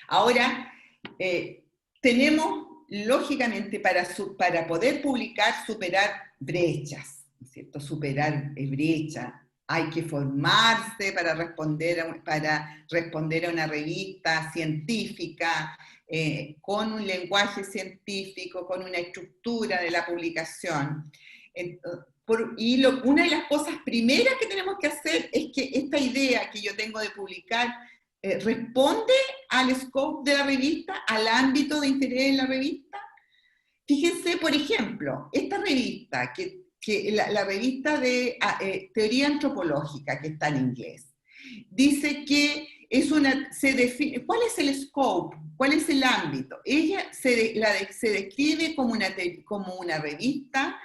Speaker 5: Ahora, tenemos, lógicamente, para poder publicar, superar brechas, ¿no es cierto? Superar brechas hay que formarse para responder a una revista científica, con un lenguaje científico, con una estructura de la publicación. Una de las cosas primeras que tenemos que hacer es que esta idea que yo tengo de publicar responde al scope de la revista, al ámbito de interés de la revista. Fíjense, por ejemplo, esta revista, la revista de teoría antropológica, que está en inglés, dice que se define, ¿cuál es el scope? ¿Cuál es el ámbito? Ella se describe como una revista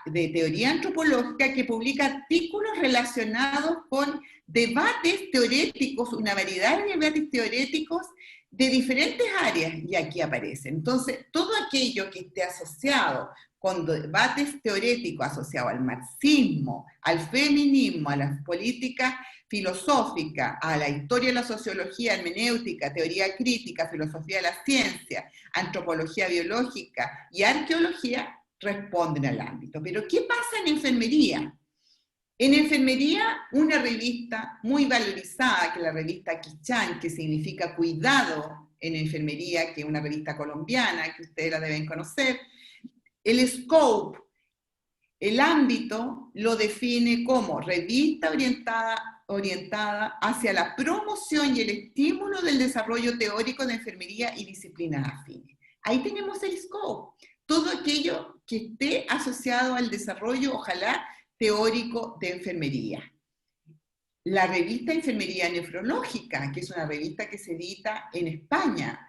Speaker 5: de teoría antropológica que publica artículos relacionados con debates teoréticos, una variedad de debates teoréticos de diferentes áreas, y aquí aparece. Entonces, todo aquello que esté asociado con debates teoréticos asociados al marxismo, al feminismo, a las políticas filosóficas, a la historia de la sociología, hermenéutica, teoría crítica, filosofía de la ciencia, antropología biológica y arqueología, responden al ámbito. Pero ¿qué pasa en enfermería? En enfermería, una revista muy valorizada, que es la revista Kichan, que significa cuidado en enfermería, que es una revista colombiana, que ustedes la deben conocer, el scope, el ámbito, lo define como revista orientada hacia la promoción y el estímulo del desarrollo teórico de enfermería y disciplinas afines. Ahí tenemos el scope, todo aquello que esté asociado al desarrollo, ojalá, teórico de enfermería. La revista Enfermería Nefrológica, que es una revista que se edita en España.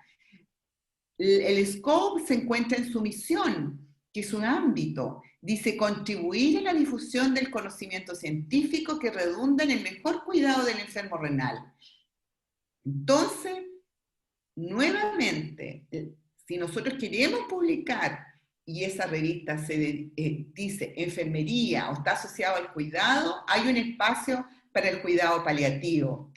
Speaker 5: El scope se encuentra en su misión, que es un ámbito. Dice, contribuir en la difusión del conocimiento científico que redunda en el mejor cuidado del enfermo renal. Entonces, nuevamente, si nosotros queremos publicar y esa revista dice enfermería o está asociado al cuidado, hay un espacio para el cuidado paliativo.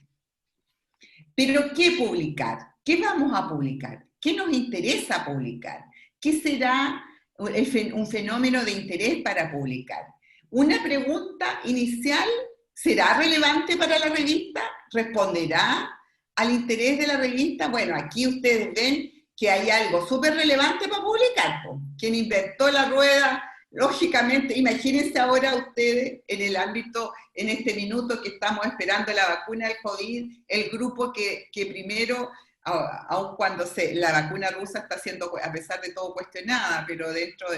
Speaker 5: Pero ¿qué publicar? ¿Qué vamos a publicar? ¿Qué nos interesa publicar? ¿Qué será un fenómeno de interés para publicar? Una pregunta inicial, ¿será relevante para la revista? ¿Responderá al interés de la revista? Bueno, aquí ustedes ven que hay algo súper relevante para publicar. Quien inventó la rueda, lógicamente, imagínense ahora ustedes en el ámbito, en este minuto que estamos esperando la vacuna del COVID, el grupo que primero, aun cuando la vacuna rusa está siendo, a pesar de todo, cuestionada, pero dentro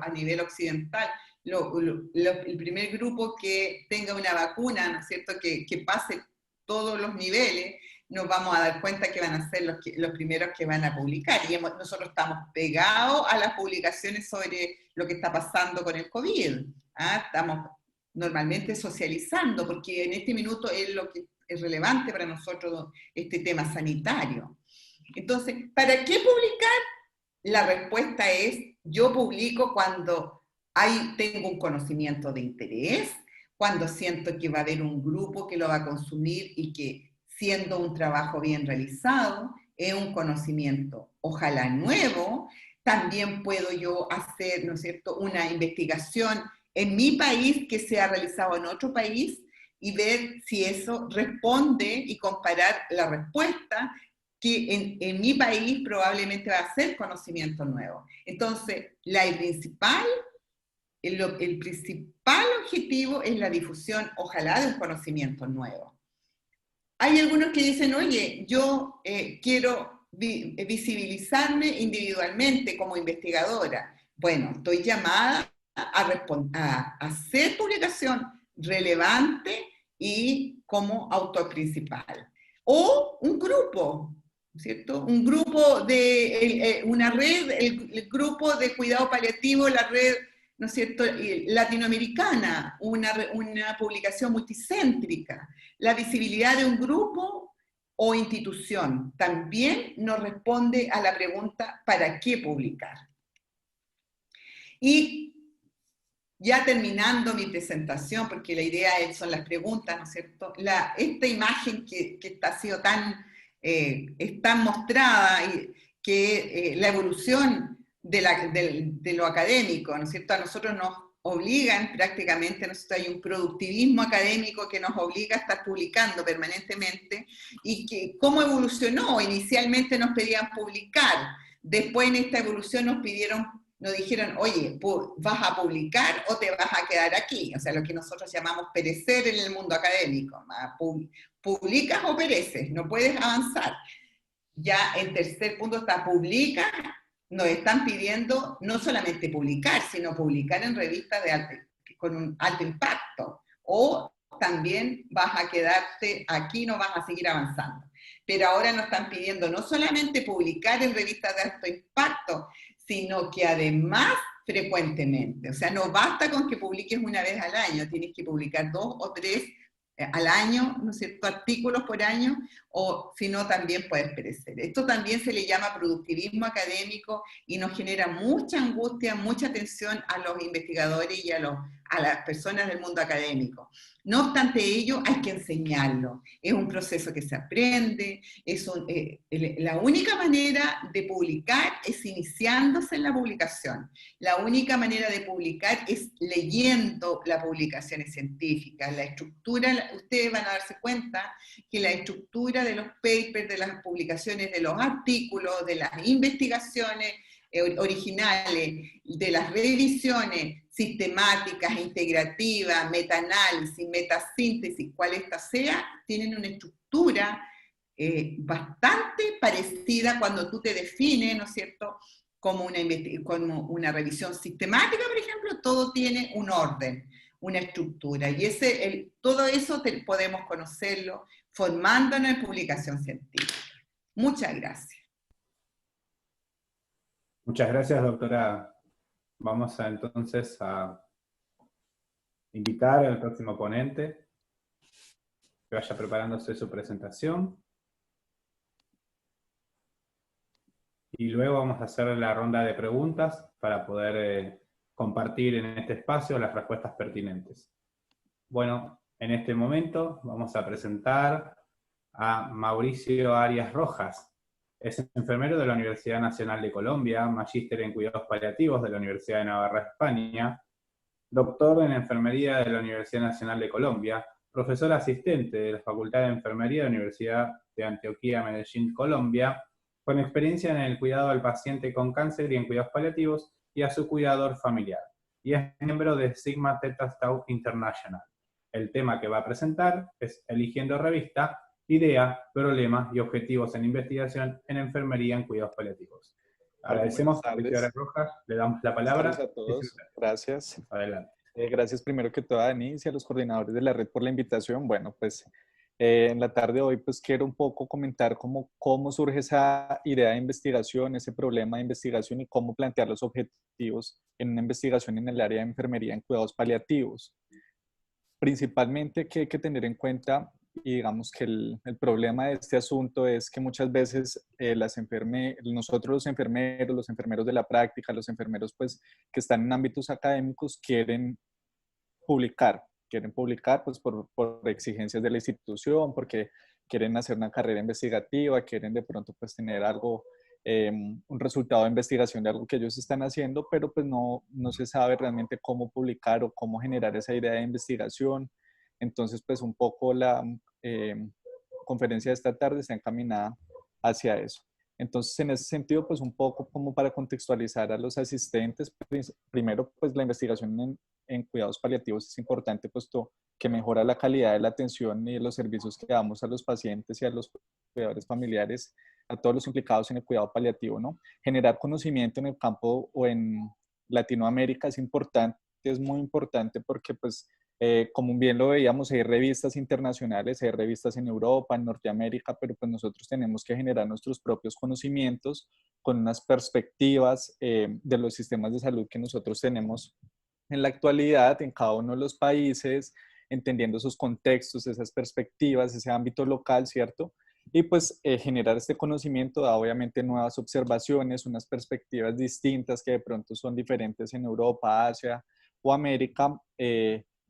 Speaker 5: a nivel occidental, el primer grupo que tenga una vacuna, ¿no es cierto?, que pase todos los niveles, nos vamos a dar cuenta que van a ser los primeros que van a publicar. Y nosotros estamos pegados a las publicaciones sobre lo que está pasando con el COVID. Estamos normalmente socializando, porque en este minuto es lo que es relevante para nosotros, este tema sanitario. Entonces, ¿para qué publicar? La respuesta es, yo publico cuando tengo un conocimiento de interés, cuando siento que va a haber un grupo que lo va a consumir y que, siendo un trabajo bien realizado, es un conocimiento, ojalá nuevo. También puedo yo hacer, ¿no es cierto?, una investigación en mi país que se ha realizado en otro país y ver si eso responde y comparar la respuesta que en mi país probablemente va a ser conocimiento nuevo. Entonces, el principal objetivo es la difusión, ojalá, de un conocimiento nuevo. Hay algunos que dicen, oye, yo quiero visibilizarme individualmente como investigadora. Bueno, estoy llamada a hacer publicación relevante y como autor principal. O un grupo, ¿cierto? Un grupo una red, el grupo de cuidado paliativo, la red, ¿no es cierto?, latinoamericana, una publicación multicéntrica. La visibilidad de un grupo o institución también nos responde a la pregunta ¿para qué publicar? Y ya terminando mi presentación, porque la idea son las preguntas, ¿no es cierto? Esta imagen que ha sido es tan mostrada, que la evolución de lo académico, ¿no es cierto? A nosotros nos obligan prácticamente, nosotros hay un productivismo académico que nos obliga a estar publicando permanentemente, y que cómo evolucionó. Inicialmente nos pedían publicar, después en esta evolución nos dijeron, oye, ¿vas a publicar o te vas a quedar aquí? O sea, lo que nosotros llamamos perecer en el mundo académico. ¿Publicas o pereces? No puedes avanzar. Ya el tercer punto está, publica. Nos están pidiendo no solamente publicar, sino publicar en revistas con un alto impacto. O también vas a quedarte aquí, no vas a seguir avanzando. Pero ahora nos están pidiendo no solamente publicar en revistas de alto impacto, sino que además frecuentemente. O sea, no basta con que publiques una vez al año, tienes que publicar 2 o 3 al año, ¿no es cierto?, artículos por año, o si no también puedes perecer. Esto también se le llama productivismo académico y nos genera mucha angustia, mucha tensión a los investigadores y a las personas del mundo académico. No obstante ello, hay que enseñarlo. Es un proceso que se aprende, la única manera de publicar es iniciándose en la publicación. La única manera de publicar es leyendo las publicaciones científicas. La estructura, ustedes van a darse cuenta que la estructura de los papers, de las publicaciones, de los artículos, de las investigaciones originales, de las revisiones sistemáticas, integrativas, metaanálisis, metasíntesis, cual esta sea, tienen una estructura bastante parecida cuando tú te defines, ¿no es cierto?, como una revisión sistemática, por ejemplo. Todo tiene un orden, una estructura, y todo eso podemos conocerlo formándonos en publicación científica. Muchas gracias.
Speaker 1: Muchas gracias, doctora. Vamos entonces a invitar al próximo ponente que vaya preparándose su presentación. Y luego vamos a hacer la ronda de preguntas para poder compartir en este espacio las respuestas pertinentes. Bueno, en este momento vamos a presentar a Mauricio Arias Rojas. Es enfermero de la Universidad Nacional de Colombia, magíster en cuidados paliativos de la Universidad de Navarra, España, doctor en enfermería de la Universidad Nacional de Colombia, profesor asistente de la Facultad de Enfermería de la Universidad de Antioquia, Medellín, Colombia, con experiencia en el cuidado al paciente con cáncer y en cuidados paliativos y a su cuidador familiar, y es miembro de Sigma Theta Tau International. El tema que va a presentar es Eligiendo Revista, Idea, Problemas y Objetivos en Investigación en Enfermería en Cuidados Paliativos. Agradecemos a Mauricio Rojas, le damos la palabra.
Speaker 6: Buenas tardes a todos, gracias.
Speaker 1: Adelante.
Speaker 6: Gracias primero que todo a Denise y a los coordinadores de la red por la invitación. Bueno, pues en la tarde de hoy pues quiero un poco comentar cómo surge esa idea de investigación, ese problema de investigación y cómo plantear los objetivos en una investigación en el área de enfermería en cuidados paliativos. Principalmente que hay que tener en cuenta, y digamos que el problema de este asunto es que muchas veces nosotros los enfermeros de la práctica, los enfermeros pues que están en ámbitos académicos quieren publicar pues por exigencias de la institución, porque quieren hacer una carrera investigativa, quieren de pronto pues tener algo, un resultado de investigación de algo que ellos están haciendo, pero pues no se sabe realmente cómo publicar o cómo generar esa idea de investigación. Entonces pues un poco la conferencia de esta tarde está encaminada hacia eso. Entonces, en ese sentido, pues un poco como para contextualizar a los asistentes, primero, pues la investigación en cuidados paliativos es importante, puesto que mejora la calidad de la atención y de los servicios que damos a los pacientes y a los cuidadores familiares, a todos los implicados en el cuidado paliativo, ¿no? Generar conocimiento en el campo o en Latinoamérica es importante, es muy importante porque, pues, como bien lo veíamos, hay revistas internacionales, hay revistas en Europa, en Norteamérica, pero pues nosotros tenemos que generar nuestros propios conocimientos con unas perspectivas de los sistemas de salud que nosotros tenemos en la actualidad en cada uno de los países, entendiendo esos contextos, esas perspectivas, ese ámbito local, ¿cierto? Y pues generar este conocimiento da obviamente nuevas observaciones, unas perspectivas distintas que de pronto son diferentes en Europa, Asia o América,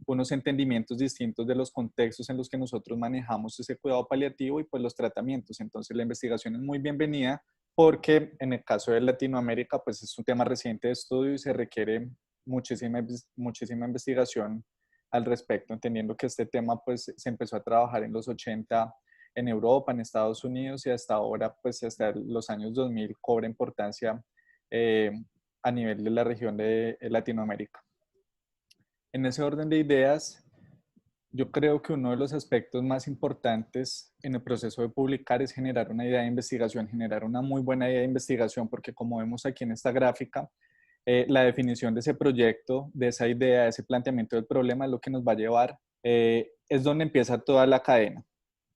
Speaker 6: unos entendimientos distintos de los contextos en los que nosotros manejamos ese cuidado paliativo y pues los tratamientos. Entonces la investigación es muy bienvenida porque en el caso de Latinoamérica pues es un tema reciente de estudio y se requiere muchísima investigación al respecto, entendiendo que este tema pues se empezó a trabajar en los 80 en Europa, en Estados Unidos, y hasta ahora, pues hasta los años 2000 cobra importancia a nivel de la región de Latinoamérica. En ese orden de ideas, yo creo que uno de los aspectos más importantes en el proceso de publicar es generar una idea de investigación, generar una muy buena idea de investigación, porque como vemos aquí en esta gráfica, la definición de ese proyecto, de esa idea, de ese planteamiento del problema es lo que nos va a llevar, es donde empieza toda la cadena,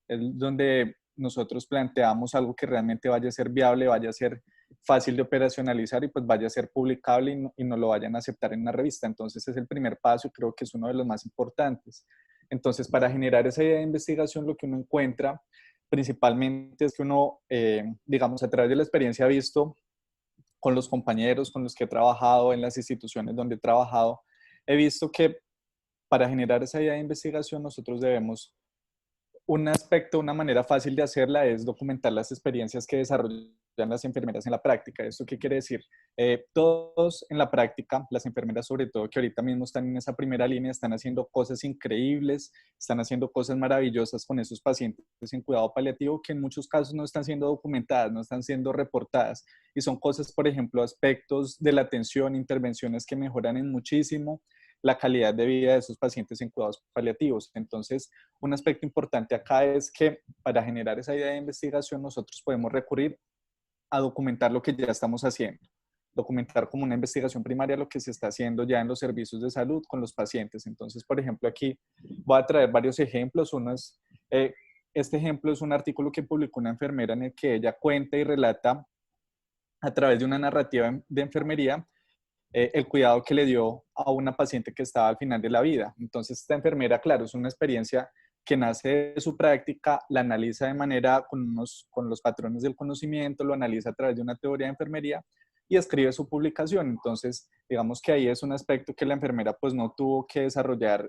Speaker 6: es donde nosotros planteamos algo que realmente vaya a ser viable, vaya a ser fácil de operacionalizar y pues vaya a ser publicable y no lo vayan a aceptar en una revista. Entonces es el primer paso y creo que es uno de los más importantes. Entonces, para generar esa idea de investigación, lo que uno encuentra principalmente es que uno, digamos, a través de la experiencia visto con los compañeros con los que he trabajado, en las instituciones donde he trabajado, he visto que para generar esa idea de investigación nosotros debemos, un aspecto, una manera fácil de hacerla es documentar las experiencias que desarrollan las enfermeras en la práctica. ¿Esto qué quiere decir? Todos en la práctica, las enfermeras sobre todo que ahorita mismo están en esa primera línea, están haciendo cosas increíbles, están haciendo cosas maravillosas con esos pacientes en cuidado paliativo que en muchos casos no están siendo documentadas, no están siendo reportadas. Y son cosas, por ejemplo, aspectos de la atención, intervenciones que mejoran en muchísimo la calidad de vida de esos pacientes en cuidados paliativos. Entonces, un aspecto importante acá es que para generar esa idea de investigación nosotros podemos recurrir a documentar lo que ya estamos haciendo, documentar como una investigación primaria lo que se está haciendo ya en los servicios de salud con los pacientes. Entonces, por ejemplo, aquí voy a traer varios ejemplos. Uno es, este ejemplo es un artículo que publicó una enfermera en el que ella cuenta y relata a través de una narrativa de enfermería el cuidado que le dio a una paciente que estaba al final de la vida. Entonces, esta enfermera, claro, es una experiencia que nace de su práctica, la analiza de manera con los patrones del conocimiento, lo analiza a través de una teoría de enfermería y escribe su publicación. Entonces, digamos que ahí es un aspecto que la enfermera pues no tuvo que desarrollar,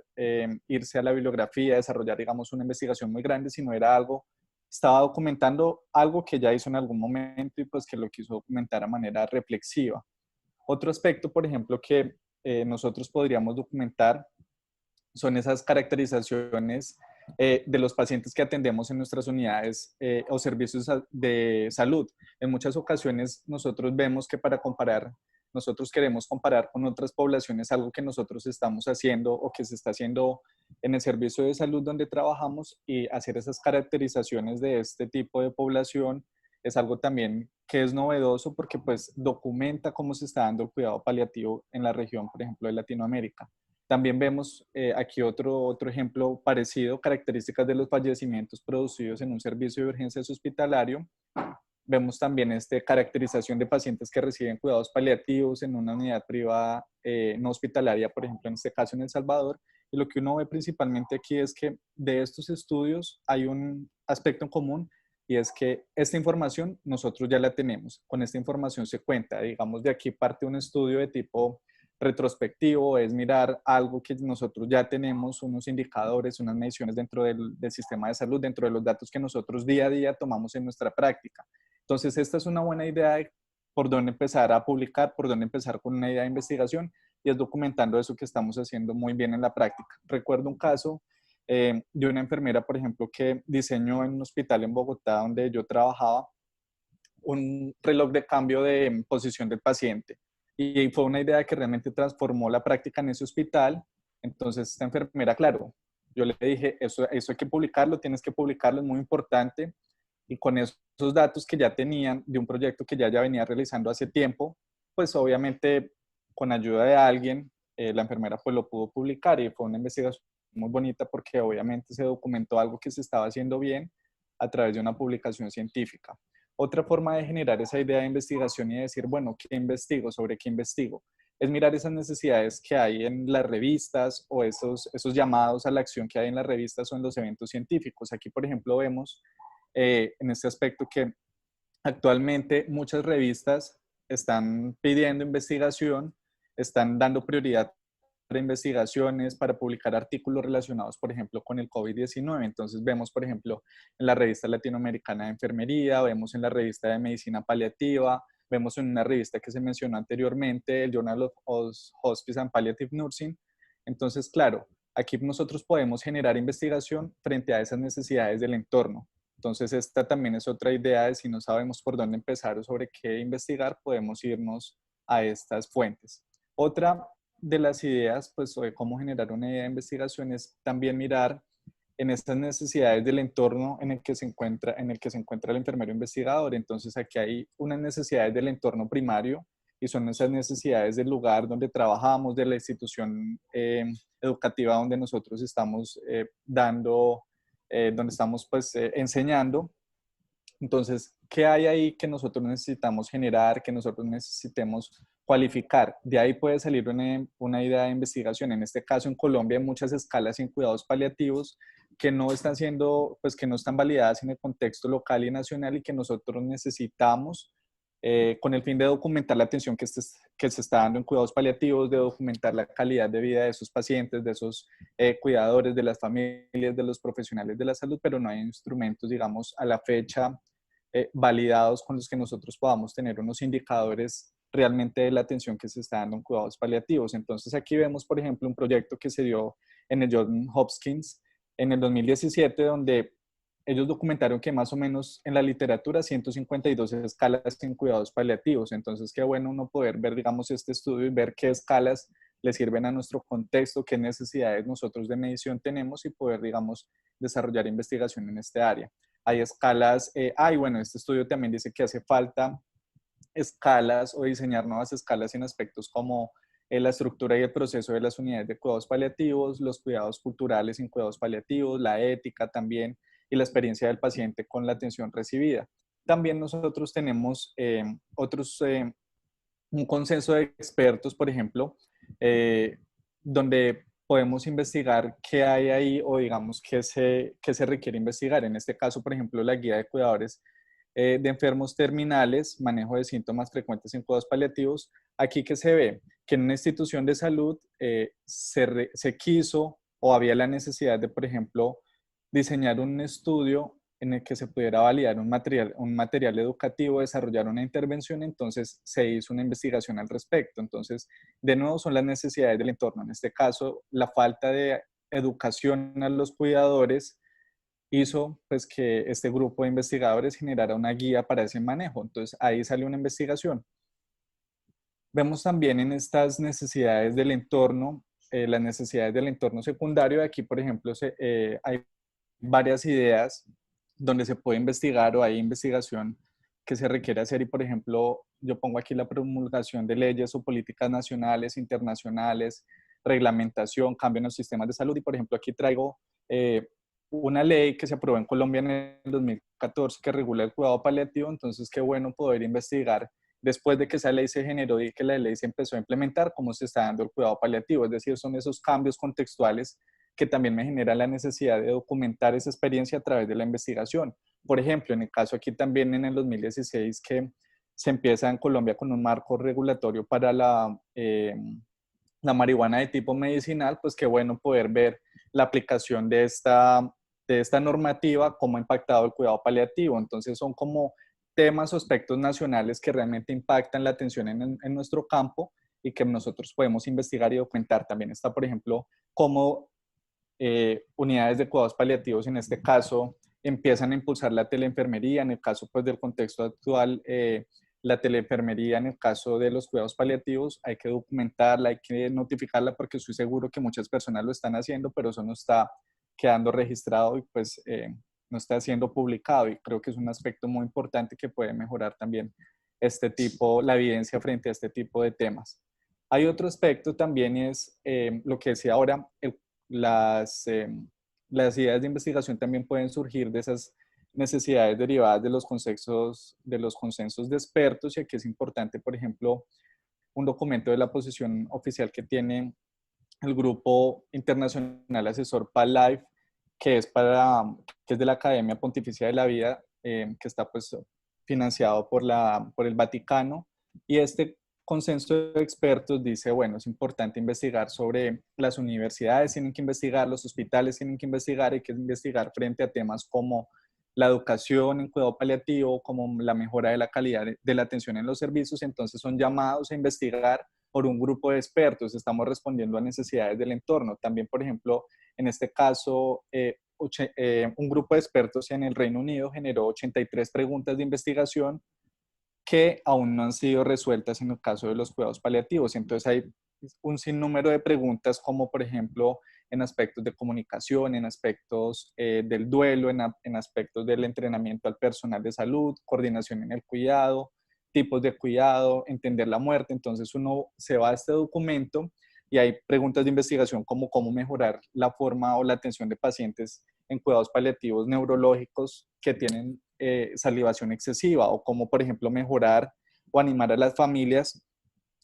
Speaker 6: irse a la bibliografía, desarrollar, digamos, una investigación muy grande, sino era algo, estaba documentando algo que ya hizo en algún momento y pues que lo quiso documentar a manera reflexiva. Otro aspecto, por ejemplo, que nosotros podríamos documentar son esas caracterizaciones de los pacientes que atendemos en nuestras unidades o servicios de salud. En muchas ocasiones nosotros vemos que para comparar, nosotros queremos comparar con otras poblaciones algo que nosotros estamos haciendo o que se está haciendo en el servicio de salud donde trabajamos, y hacer esas caracterizaciones de este tipo de población es algo también que es novedoso porque pues documenta cómo se está dando el cuidado paliativo en la región, por ejemplo, de Latinoamérica. También vemos aquí otro ejemplo parecido, características de los fallecimientos producidos en un servicio de urgencias hospitalario. Vemos también caracterización de pacientes que reciben cuidados paliativos en una unidad privada no hospitalaria, por ejemplo, en este caso en El Salvador. Y lo que uno ve principalmente aquí es que de estos estudios hay un aspecto en común, y es que esta información nosotros ya la tenemos. Con esta información se cuenta. Digamos, de aquí parte un estudio de tipo retrospectivo, es mirar algo que nosotros ya tenemos, unos indicadores, unas mediciones dentro del sistema de salud, dentro de los datos que nosotros día a día tomamos en nuestra práctica. Entonces, esta es una buena idea de por dónde empezar a publicar, por dónde empezar con una idea de investigación, y es documentando eso que estamos haciendo muy bien en la práctica. Recuerdo un caso de una enfermera, por ejemplo, que diseñó en un hospital en Bogotá donde yo trabajaba un reloj de cambio de posición del paciente, y fue una idea que realmente transformó la práctica en ese hospital. Entonces esta enfermera, claro, yo le dije, eso hay que publicarlo, tienes que publicarlo, es muy importante, y con esos datos que ya tenían de un proyecto que ya venía realizando hace tiempo, pues obviamente con ayuda de alguien, la enfermera pues lo pudo publicar, y fue una investigación muy bonita porque obviamente se documentó algo que se estaba haciendo bien a través de una publicación científica. Otra forma de generar esa idea de investigación y de decir, bueno, ¿qué investigo? ¿Sobre qué investigo? Es mirar esas necesidades que hay en las revistas o esos llamados a la acción que hay en las revistas o en los eventos científicos. Aquí, por ejemplo, vemos en este aspecto que actualmente muchas revistas están pidiendo investigación, están dando prioridad para investigaciones, para publicar artículos relacionados, por ejemplo, con el COVID-19. Entonces vemos, por ejemplo, en la revista latinoamericana de enfermería, vemos en la revista de medicina paliativa, vemos en una revista que se mencionó anteriormente, el Journal of Hospice and Palliative Nursing. Entonces, claro, aquí nosotros podemos generar investigación frente a esas necesidades del entorno. Entonces, esta también es otra idea de si no sabemos por dónde empezar o sobre qué investigar, podemos irnos a estas fuentes. Otra de las ideas, pues, sobre cómo generar una idea de investigación es también mirar en estas necesidades del entorno en el que se encuentra el enfermero investigador. Entonces, aquí hay unas necesidades del entorno primario y son esas necesidades del lugar donde trabajamos, de la institución educativa donde nosotros estamos donde estamos pues enseñando. Entonces, ¿qué hay ahí que nosotros necesitamos generar, que nosotros necesitemos cualificar? De ahí puede salir una idea de investigación. En este caso, en Colombia hay muchas escalas en cuidados paliativos que no están siendo, pues que no están validadas en el contexto local y nacional y que nosotros necesitamos con el fin de documentar la atención que se está dando en cuidados paliativos, de documentar la calidad de vida de esos pacientes, de esos cuidadores, de las familias, de los profesionales de la salud, pero no hay instrumentos, digamos, a la fecha validados con los que nosotros podamos tener unos indicadores realmente de la atención que se está dando en cuidados paliativos. Entonces aquí vemos, por ejemplo, un proyecto que se dio en el Johns Hopkins en el 2017, donde ellos documentaron que más o menos en la literatura 152 escalas en cuidados paliativos. Entonces, qué bueno uno poder ver, digamos, este estudio y ver qué escalas le sirven a nuestro contexto, qué necesidades nosotros de medición tenemos y poder, digamos, desarrollar investigación en este área. Hay escalas, bueno, este estudio también dice que hace falta escalas o diseñar nuevas escalas en aspectos como la estructura y el proceso de las unidades de cuidados paliativos, los cuidados culturales en cuidados paliativos, la ética también y la experiencia del paciente con la atención recibida. También nosotros tenemos un consenso de expertos, por ejemplo, donde podemos investigar qué hay ahí o digamos qué se requiere investigar. En este caso, por ejemplo, la guía de cuidadores de enfermos terminales, manejo de síntomas frecuentes en cuidados paliativos. Aquí que se ve que en una institución de salud se quiso o había la necesidad de, por ejemplo, diseñar un estudio en el que se pudiera validar un material educativo, desarrollar una intervención, entonces se hizo una investigación al respecto. Entonces, de nuevo, son las necesidades del entorno. En este caso, la falta de educación a los cuidadores hizo pues que este grupo de investigadores generara una guía para ese manejo. Entonces, ahí salió una investigación. Vemos también en estas necesidades del entorno, las necesidades del entorno secundario. Aquí, por ejemplo, hay varias ideas donde se puede investigar o hay investigación que se requiere hacer y, por ejemplo, yo pongo aquí la promulgación de leyes o políticas nacionales, internacionales, reglamentación, cambio en los sistemas de salud y, por ejemplo, aquí traigo una ley que se aprobó en Colombia en el 2014 que regula el cuidado paliativo. Entonces, qué bueno poder investigar después de que esa ley se generó y que la ley se empezó a implementar, cómo se está dando el cuidado paliativo. Es decir, son esos cambios contextuales que también me genera la necesidad de documentar esa experiencia a través de la investigación. Por ejemplo, en el caso aquí también en el 2016 que se empieza en Colombia con un marco regulatorio para la marihuana de tipo medicinal, pues qué bueno poder ver la aplicación de esta normativa, cómo ha impactado el cuidado paliativo. Entonces son como temas o aspectos nacionales que realmente impactan la atención en nuestro campo y que nosotros podemos investigar y documentar. También está, por ejemplo, cómo unidades de cuidados paliativos, en este caso, empiezan a impulsar la teleenfermería. En el caso pues, del contexto actual, la teleenfermería en el caso de los cuidados paliativos, hay que documentarla, hay que notificarla porque estoy seguro que muchas personas lo están haciendo, pero eso no está quedando registrado y pues no está siendo publicado y creo que es un aspecto muy importante que puede mejorar también la evidencia frente a este tipo de temas. Hay otro aspecto también y es lo que decía ahora, las ideas de investigación también pueden surgir de esas necesidades derivadas de los consensos de expertos y aquí es importante, por ejemplo, un documento de la posición oficial que tiene el Grupo Internacional Asesor PALLIFE, que es de la Academia Pontificia de la Vida, que está pues financiado por el Vaticano, y este consenso de expertos dice, bueno, es importante investigar sobre las universidades, tienen que investigar, los hospitales tienen que investigar, hay que investigar frente a temas como la educación en cuidado paliativo, como la mejora de la calidad de la atención en los servicios. Entonces son llamados a investigar por un grupo de expertos, estamos respondiendo a necesidades del entorno. También, por ejemplo, en este caso, un grupo de expertos en el Reino Unido generó 83 preguntas de investigación que aún no han sido resueltas en el caso de los cuidados paliativos. Entonces hay un sinnúmero de preguntas como, por ejemplo, en aspectos de comunicación, en aspectos del duelo, en aspectos del entrenamiento al personal de salud, coordinación en el cuidado, tipos de cuidado, entender la muerte. Entonces uno se va a este documento y hay preguntas de investigación como cómo mejorar la forma o la atención de pacientes en cuidados paliativos neurológicos que tienen salivación excesiva, o cómo, por ejemplo, mejorar o animar a las familias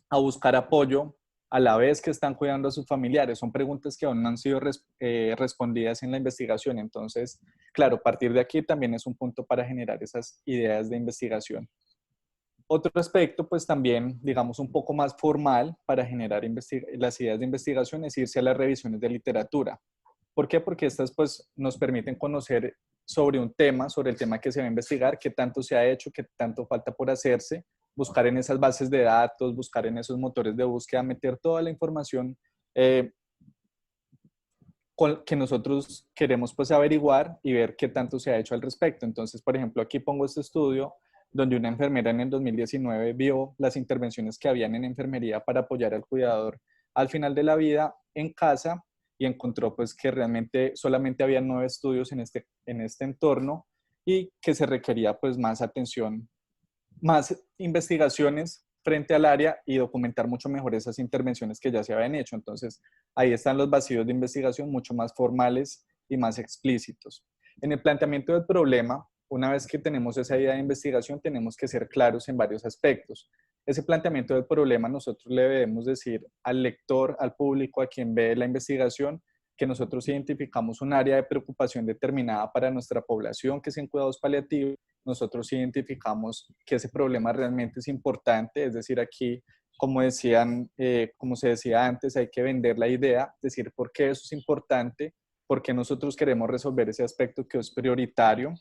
Speaker 6: a buscar apoyo a la vez que están cuidando a sus familiares. Son preguntas que aún no han sido respondidas en la investigación. Entonces, claro, partir de aquí también es un punto para generar esas ideas de investigación. Otro aspecto, pues también, digamos, un poco más formal para generar las ideas de investigación es irse a las revisiones de literatura. ¿Por qué? Porque estas pues nos permiten conocer sobre un tema, sobre el tema que se va a investigar, qué tanto se ha hecho, qué tanto falta por hacerse, buscar en esas bases de datos, buscar en esos motores de búsqueda, meter toda la información que nosotros queremos pues averiguar y ver qué tanto se ha hecho al respecto. Entonces, por ejemplo, aquí pongo este estudio donde una enfermera en el 2019 vio las intervenciones que habían en enfermería para apoyar al cuidador al final de la vida en casa, y encontró pues que realmente solamente había 9 estudios en este entorno y que se requería pues más atención, más investigaciones frente al área y documentar mucho mejor esas intervenciones que ya se habían hecho. Entonces, ahí están los vacíos de investigación mucho más formales y más explícitos. En el planteamiento del problema, una vez que tenemos esa idea de investigación, tenemos que ser claros en varios aspectos. Ese planteamiento del problema nosotros le debemos decir al lector, al público, a quien ve la investigación, que nosotros identificamos un área de preocupación determinada para nuestra población, que es en cuidados paliativos. Nosotros identificamos que ese problema realmente es importante, es decir, aquí, como se decía antes, hay que vender la idea, decir por qué eso es importante, por qué nosotros queremos resolver ese aspecto que es prioritario.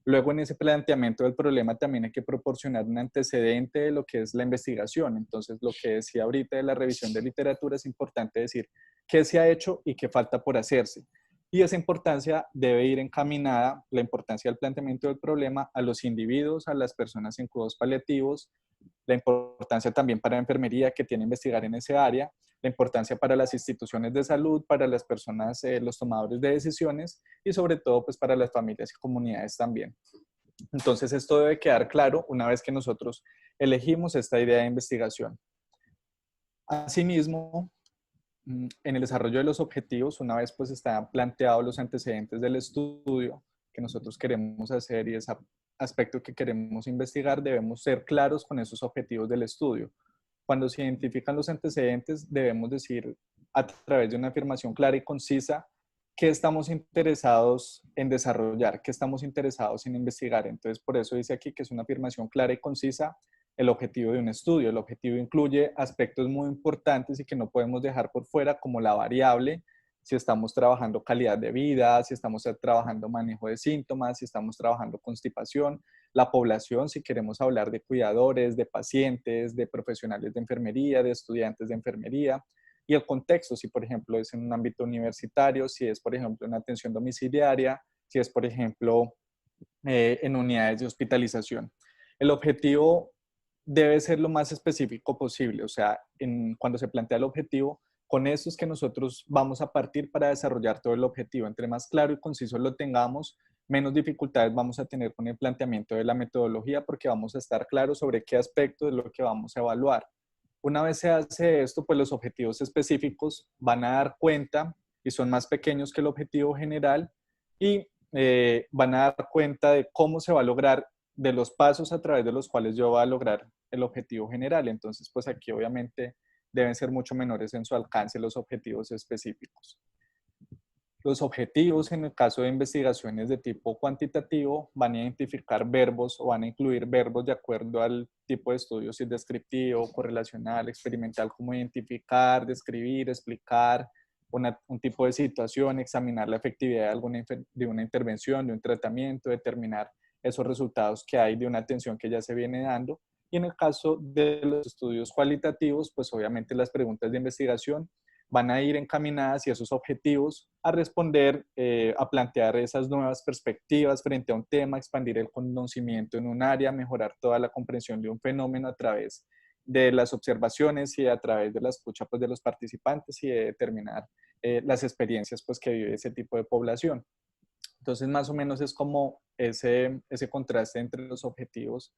Speaker 6: Luego, en ese planteamiento del problema también hay que proporcionar un antecedente de lo que es la investigación. Entonces, lo que decía ahorita de la revisión de literatura, es importante decir qué se ha hecho y qué falta por hacerse. Y esa importancia debe ir encaminada, la importancia del planteamiento del problema, a los individuos, a las personas en cuidados paliativos, la importancia también para la enfermería que tiene que investigar en ese área, la importancia para las instituciones de salud, para las personas, los tomadores de decisiones, y sobre todo pues para las familias y comunidades también. Entonces esto debe quedar claro una vez que nosotros elegimos esta idea de investigación. Asimismo, en el desarrollo de los objetivos, una vez pues están planteados los antecedentes del estudio que nosotros queremos hacer y ese aspecto que queremos investigar, debemos ser claros con esos objetivos del estudio. Cuando se identifican los antecedentes, debemos decir a través de una afirmación clara y concisa qué estamos interesados en desarrollar, qué estamos interesados en investigar. Entonces, por eso dice aquí que es una afirmación clara y concisa el objetivo de un estudio. El objetivo incluye aspectos muy importantes y que no podemos dejar por fuera, como la variable, si estamos trabajando calidad de vida, si estamos trabajando manejo de síntomas, si estamos trabajando constipación, la población, si queremos hablar de cuidadores, de pacientes, de profesionales de enfermería, de estudiantes de enfermería, y el contexto, si por ejemplo es en un ámbito universitario, si es por ejemplo en atención domiciliaria, si es por ejemplo en unidades de hospitalización. El objetivo debe ser lo más específico posible, o sea, cuando se plantea el objetivo, con eso es que nosotros vamos a partir para desarrollar todo el objetivo. Entre más claro y conciso lo tengamos, menos dificultades vamos a tener con el planteamiento de la metodología, porque vamos a estar claros sobre qué aspecto es lo que vamos a evaluar. Una vez se hace esto, pues los objetivos específicos van a dar cuenta y son más pequeños que el objetivo general, y van a dar cuenta de cómo se va a lograr, de los pasos a través de los cuales yo voy a lograr el objetivo general. Entonces, pues aquí obviamente deben ser mucho menores en su alcance los objetivos específicos. Los objetivos en el caso de investigaciones de tipo cuantitativo van a identificar verbos o van a incluir verbos de acuerdo al tipo de estudio, si es descriptivo, correlacional, experimental, como identificar, describir, explicar un tipo de situación, examinar la efectividad de una intervención, de un tratamiento, determinar esos resultados que hay de una atención que ya se viene dando. Y en el caso de los estudios cualitativos, pues obviamente las preguntas de investigación van a ir encaminadas hacia esos objetivos, a responder, a plantear esas nuevas perspectivas frente a un tema, expandir el conocimiento en un área, mejorar toda la comprensión de un fenómeno a través de las observaciones y a través de la escucha pues, de los participantes y de determinar las experiencias pues, que vive ese tipo de población. Entonces, más o menos es como ese contraste entre los objetivos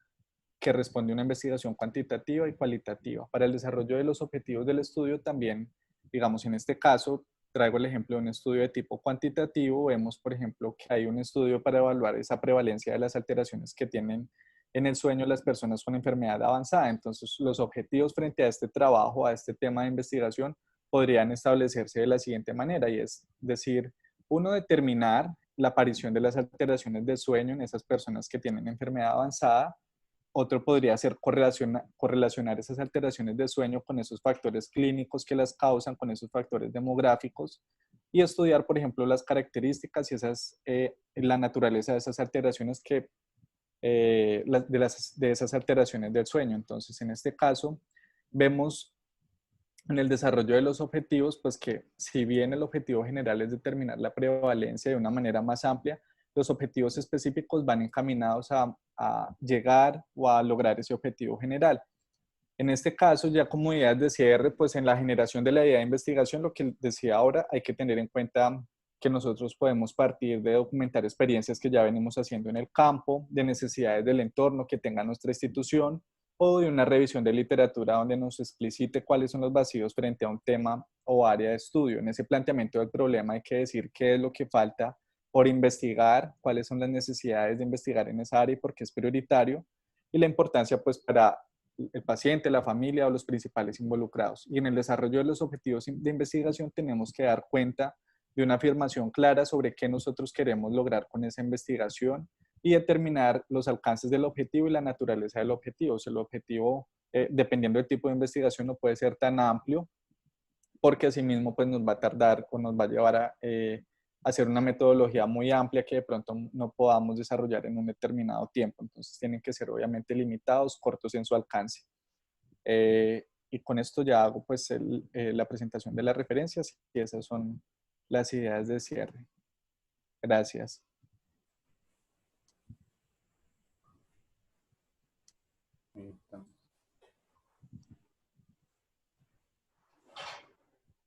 Speaker 6: que responde una investigación cuantitativa y cualitativa. Para el desarrollo de los objetivos del estudio también, digamos, en este caso, traigo el ejemplo de un estudio de tipo cuantitativo. Vemos, por ejemplo, que hay un estudio para evaluar esa prevalencia de las alteraciones que tienen en el sueño las personas con enfermedad avanzada. Entonces, los objetivos frente a este trabajo, a este tema de investigación, podrían establecerse de la siguiente manera, y es decir, uno, determinar la aparición de las alteraciones del sueño en esas personas que tienen enfermedad avanzada. Otro podría ser correlacionar esas alteraciones de sueño con esos factores clínicos que las causan, con esos factores demográficos, y estudiar, por ejemplo, las características y la naturaleza de esas alteraciones de esas alteraciones del sueño. Entonces, en este caso, vemos en el desarrollo de los objetivos, pues que si bien el objetivo general es determinar la prevalencia de una manera más amplia, los objetivos específicos van encaminados a llegar o a lograr ese objetivo general. En este caso, ya como ideas de cierre, pues en la generación de la idea de investigación, lo que decía ahora, hay que tener en cuenta que nosotros podemos partir de documentar experiencias que ya venimos haciendo en el campo, de necesidades del entorno que tenga nuestra institución, o de una revisión de literatura donde nos explicite cuáles son los vacíos frente a un tema o área de estudio. En ese planteamiento del problema hay que decir qué es lo que falta por investigar, cuáles son las necesidades de investigar en esa área y por qué es prioritario, y la importancia pues para el paciente, la familia o los principales involucrados. Y en el desarrollo de los objetivos de investigación tenemos que dar cuenta de una afirmación clara sobre qué nosotros queremos lograr con esa investigación y determinar los alcances del objetivo y la naturaleza del objetivo. O sea, el objetivo, dependiendo del tipo de investigación, no puede ser tan amplio porque asimismo pues, nos va a tardar o nos va a llevar a hacer una metodología muy amplia que de pronto no podamos desarrollar en un determinado tiempo. Entonces tienen que ser obviamente limitados, cortos en su alcance. Y con esto ya hago pues la presentación de las referencias y esas son las ideas de cierre. Gracias.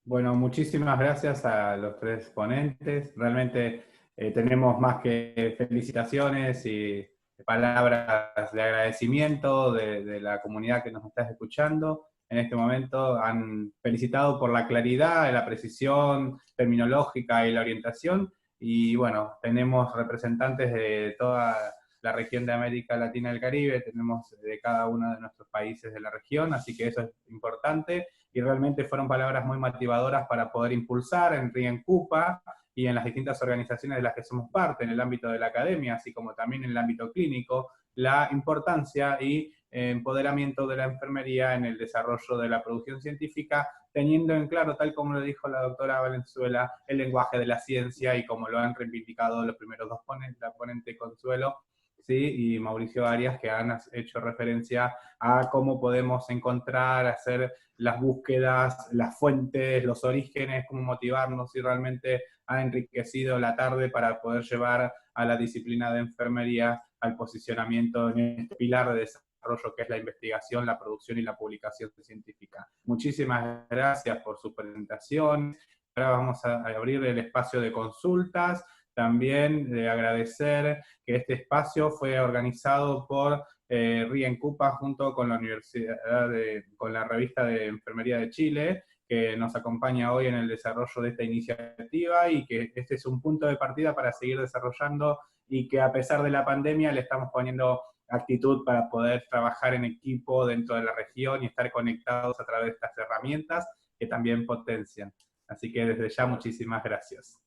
Speaker 1: Bueno, muchísimas gracias a los tres ponentes. Realmente tenemos más que felicitaciones y palabras de agradecimiento de la comunidad que nos está escuchando. En este momento han felicitado por la claridad, la precisión terminológica y la orientación. Y bueno, tenemos representantes de toda la región de América Latina y el Caribe, tenemos de cada uno de nuestros países de la región, así que eso es importante. Y realmente fueron palabras muy motivadoras para poder impulsar en RIENCUPA y en las distintas organizaciones de las que somos parte, en el ámbito de la academia, así como también en el ámbito clínico, la importancia y empoderamiento de la enfermería en el desarrollo de la producción científica, teniendo en claro, tal como lo dijo la doctora Valenzuela, el lenguaje de la ciencia y como lo han reivindicado los primeros dos ponentes, la ponente Consuelo, ¿sí? Y Mauricio Arias, que han hecho referencia a cómo podemos encontrar, hacer las búsquedas, las fuentes, los orígenes, cómo motivarnos, y realmente ha enriquecido la tarde para poder llevar a la disciplina de enfermería al posicionamiento en este pilar de desarrollo que es la investigación, la producción y la publicación científica. Muchísimas gracias por su presentación. Ahora vamos a abrir el espacio de consultas. También de agradecer que este espacio fue organizado por RIENCUPA junto con la Universidad con la revista de Enfermería de Chile, que nos acompaña hoy en el desarrollo de esta iniciativa y que este es un punto de partida para seguir desarrollando y que a pesar de la pandemia le estamos poniendo actitud para poder trabajar en equipo dentro de la región y estar conectados a través de estas herramientas que también potencian. Así que desde ya muchísimas gracias.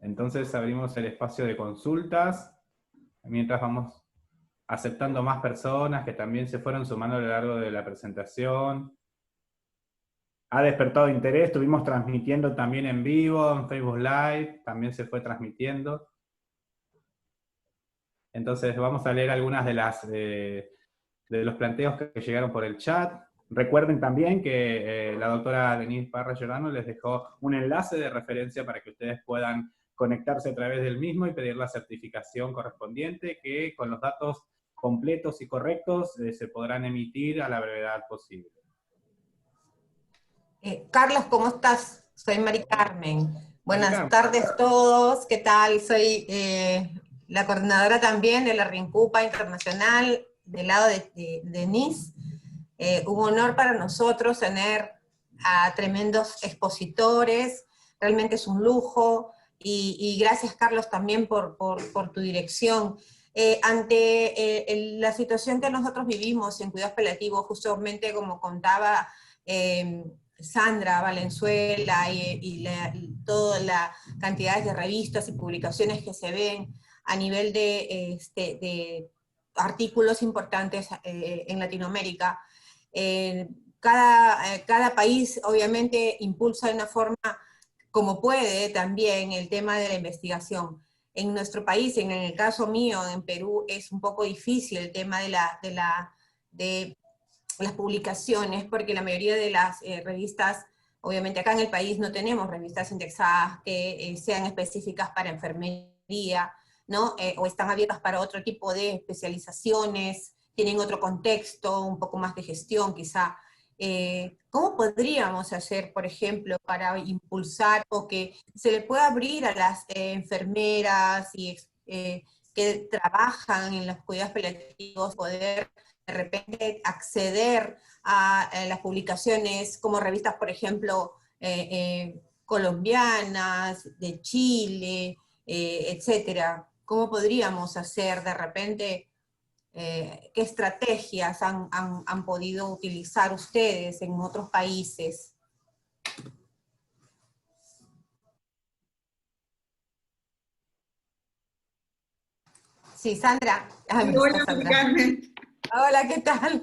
Speaker 1: Entonces abrimos el espacio de consultas, mientras vamos aceptando más personas que también se fueron sumando a lo largo de la presentación. Ha despertado interés, estuvimos transmitiendo también en vivo, en Facebook Live, también se fue transmitiendo. Entonces vamos a leer algunas de los planteos que llegaron por el chat. Recuerden también que la doctora Denise Parra Giordano les dejó un enlace de referencia para que ustedes puedan conectarse a través del mismo y pedir la certificación correspondiente, que con los datos completos y correctos se podrán emitir a la brevedad posible.
Speaker 3: Carlos, ¿cómo estás? Soy Mari Carmen. Buenas
Speaker 1: Carmen.
Speaker 3: tardes a todos. ¿Qué tal? Soy la coordinadora también de la RINCUPA Internacional del lado de NIS. Un honor para nosotros tener a tremendos expositores. Realmente es un lujo. Y gracias, Carlos, también por tu dirección. Ante la situación que nosotros vivimos en cuidados paliativos, justamente como contaba Sandra Valenzuela y toda la cantidad de revistas y publicaciones que se ven a nivel de artículos importantes en Latinoamérica. Cada país obviamente impulsa de una forma como puede también el tema de la investigación. En nuestro país, en el caso mío, en Perú, es un poco difícil el tema de las publicaciones, porque la mayoría de las revistas, obviamente acá en el país no tenemos revistas indexadas que sean específicas para enfermería, ¿no? O están abiertas para otro tipo de especializaciones, tienen otro contexto, un poco más de gestión quizá. ¿Cómo podríamos hacer, por ejemplo, para impulsar o que se le pueda abrir a las enfermeras que trabajan en los cuidados paliativos, poder de repente acceder a las publicaciones como revistas, por ejemplo, colombianas, de Chile, etcétera? ¿Cómo podríamos hacer de repente? ¿Qué estrategias han podido utilizar ustedes en otros países? Sí, Sandra.
Speaker 5: Hola,
Speaker 3: Sandra.
Speaker 5: Carmen.
Speaker 3: Hola, ¿qué tal?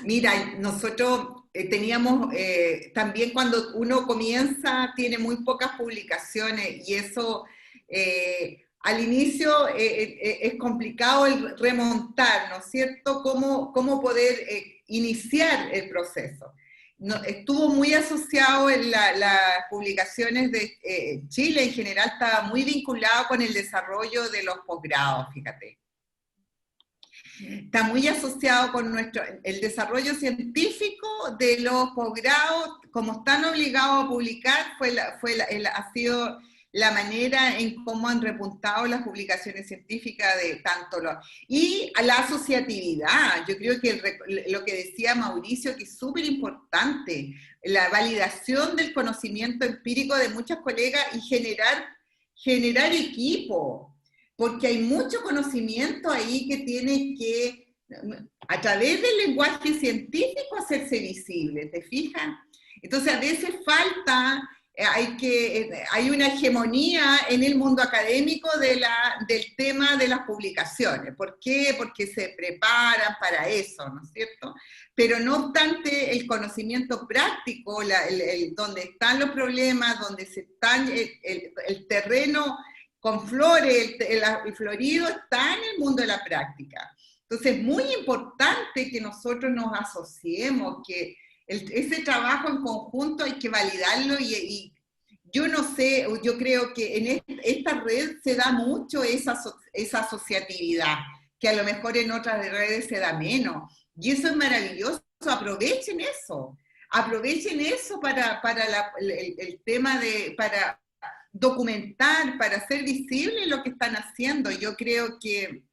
Speaker 5: Mira, nosotros teníamos, también cuando uno comienza, tiene muy pocas publicaciones, y eso al inicio es complicado el remontar, ¿no es cierto? ¿Cómo poder iniciar el proceso? Estuvo muy asociado en las publicaciones de Chile en general, estaba muy vinculado con el desarrollo de los posgrados, fíjate. Está muy asociado con el desarrollo científico de los posgrados, como están obligados a publicar, ha sido la manera en cómo han repuntado las publicaciones científicas de tanto y a la asociatividad. Yo creo que lo que decía Mauricio, que es súper importante, la validación del conocimiento empírico de muchos colegas y generar equipo. Porque hay mucho conocimiento ahí que tiene que, a través del lenguaje científico, hacerse visible, ¿te fijas? Entonces, a veces falta, hay una hegemonía en el mundo académico del tema de las publicaciones. ¿Por qué? Porque se preparan para eso, ¿no es cierto? Pero no obstante, el conocimiento práctico, donde están los problemas, donde el terreno con flores, el florido está en el mundo de la práctica. Entonces es muy importante que nosotros nos asociemos, que ese trabajo en conjunto hay que validarlo, y yo no sé, yo creo que en esta red se da mucho esa asociatividad, que a lo mejor en otras redes se da menos, y eso es maravilloso. Aprovechen eso para el tema para documentar, para hacer visible lo que están haciendo. Yo creo que,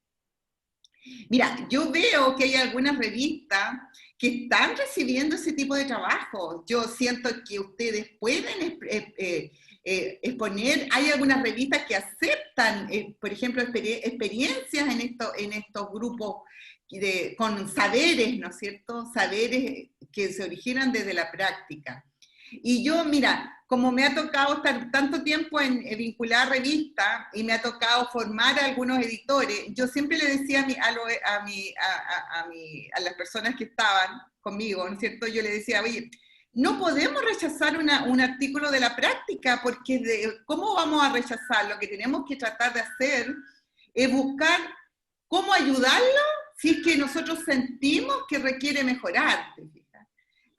Speaker 5: mira, yo veo que hay algunas revistas que están recibiendo ese tipo de trabajo. Yo siento que ustedes pueden exponer, hay algunas revistas que aceptan, por ejemplo, experiencias en estos grupos con saberes, ¿no es cierto? Saberes que se originan desde la práctica. Y yo, mira, como me ha tocado estar tanto tiempo en vincular revistas y me ha tocado formar a algunos editores, yo siempre le decía a las personas que estaban conmigo, ¿no es cierto? Yo le decía, oye, no podemos rechazar un artículo de la práctica, porque ¿cómo vamos a rechazar? Lo que tenemos que tratar de hacer es buscar cómo ayudarlo si es que nosotros sentimos que requiere mejorar.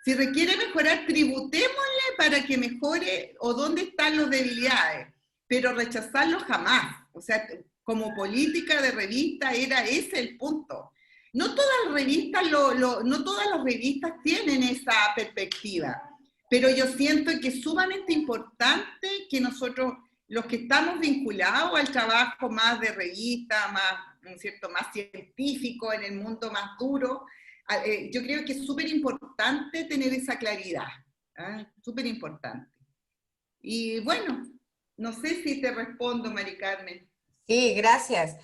Speaker 5: Si requiere mejorar, tributémosle para que mejore, o dónde están las debilidades, pero rechazarlo jamás. O sea, como política de revista era ese el punto. No todas las revistas, no todas las revistas tienen esa perspectiva, pero yo siento que es sumamente importante que nosotros, los que estamos vinculados al trabajo más de revista, más, ¿no es cierto?, más científico, en el mundo más duro, yo creo que es súper importante tener esa claridad, súper importante. Y bueno, no sé si te respondo, Mari Carmen.
Speaker 3: Sí, gracias.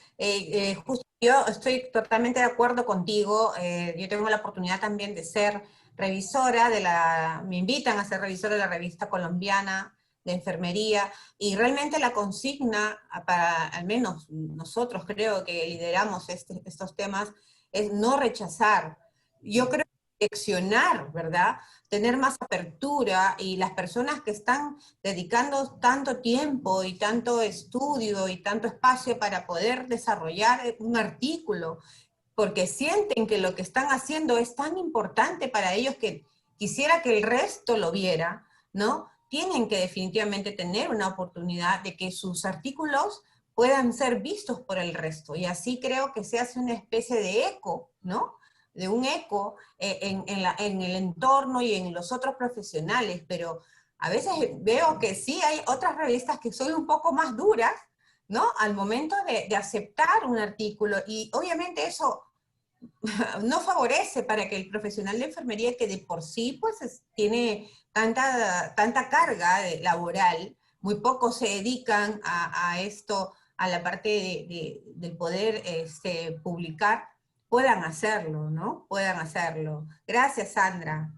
Speaker 3: Justo yo estoy totalmente de acuerdo contigo. Yo tengo la oportunidad también de ser revisora me invitan a ser revisora de la revista colombiana de enfermería, y realmente la consigna para, al menos nosotros creo que lideramos estos temas, es no rechazar. Yo creo que direccionar, ¿verdad? Tener más apertura, y las personas que están dedicando tanto tiempo y tanto estudio y tanto espacio para poder desarrollar un artículo, porque sienten que lo que están haciendo es tan importante para ellos que quisiera que el resto lo viera, ¿no? Tienen que definitivamente tener una oportunidad de que sus artículos puedan ser vistos por el resto, y así creo que se hace una especie de eco, ¿no? De un eco en el entorno y en los otros profesionales, pero a veces veo que sí hay otras revistas que son un poco más duras, ¿no? Al momento de aceptar un artículo, y obviamente eso no favorece para que el profesional de enfermería, que de por sí pues tiene tanta carga laboral, muy pocos se dedican a esto, a la parte del poder publicar, puedan hacerlo, ¿no? Puedan hacerlo. Gracias, Sandra.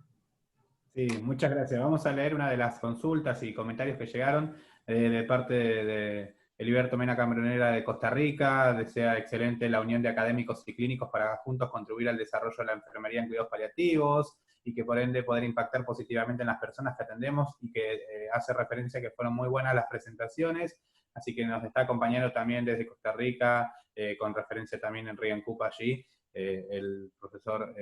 Speaker 1: Sí, muchas gracias. Vamos a leer una de las consultas y comentarios que llegaron de parte de Heriberto Mena Cambronera de Costa Rica. Desea excelente la unión de académicos y clínicos para juntos contribuir al desarrollo de la enfermería en cuidados paliativos, y que por ende poder impactar positivamente en las personas que atendemos, y que hace referencia a que fueron muy buenas las presentaciones. Así que nos está acompañando también desde Costa Rica, con referencia también en Riancupa allí, el profesor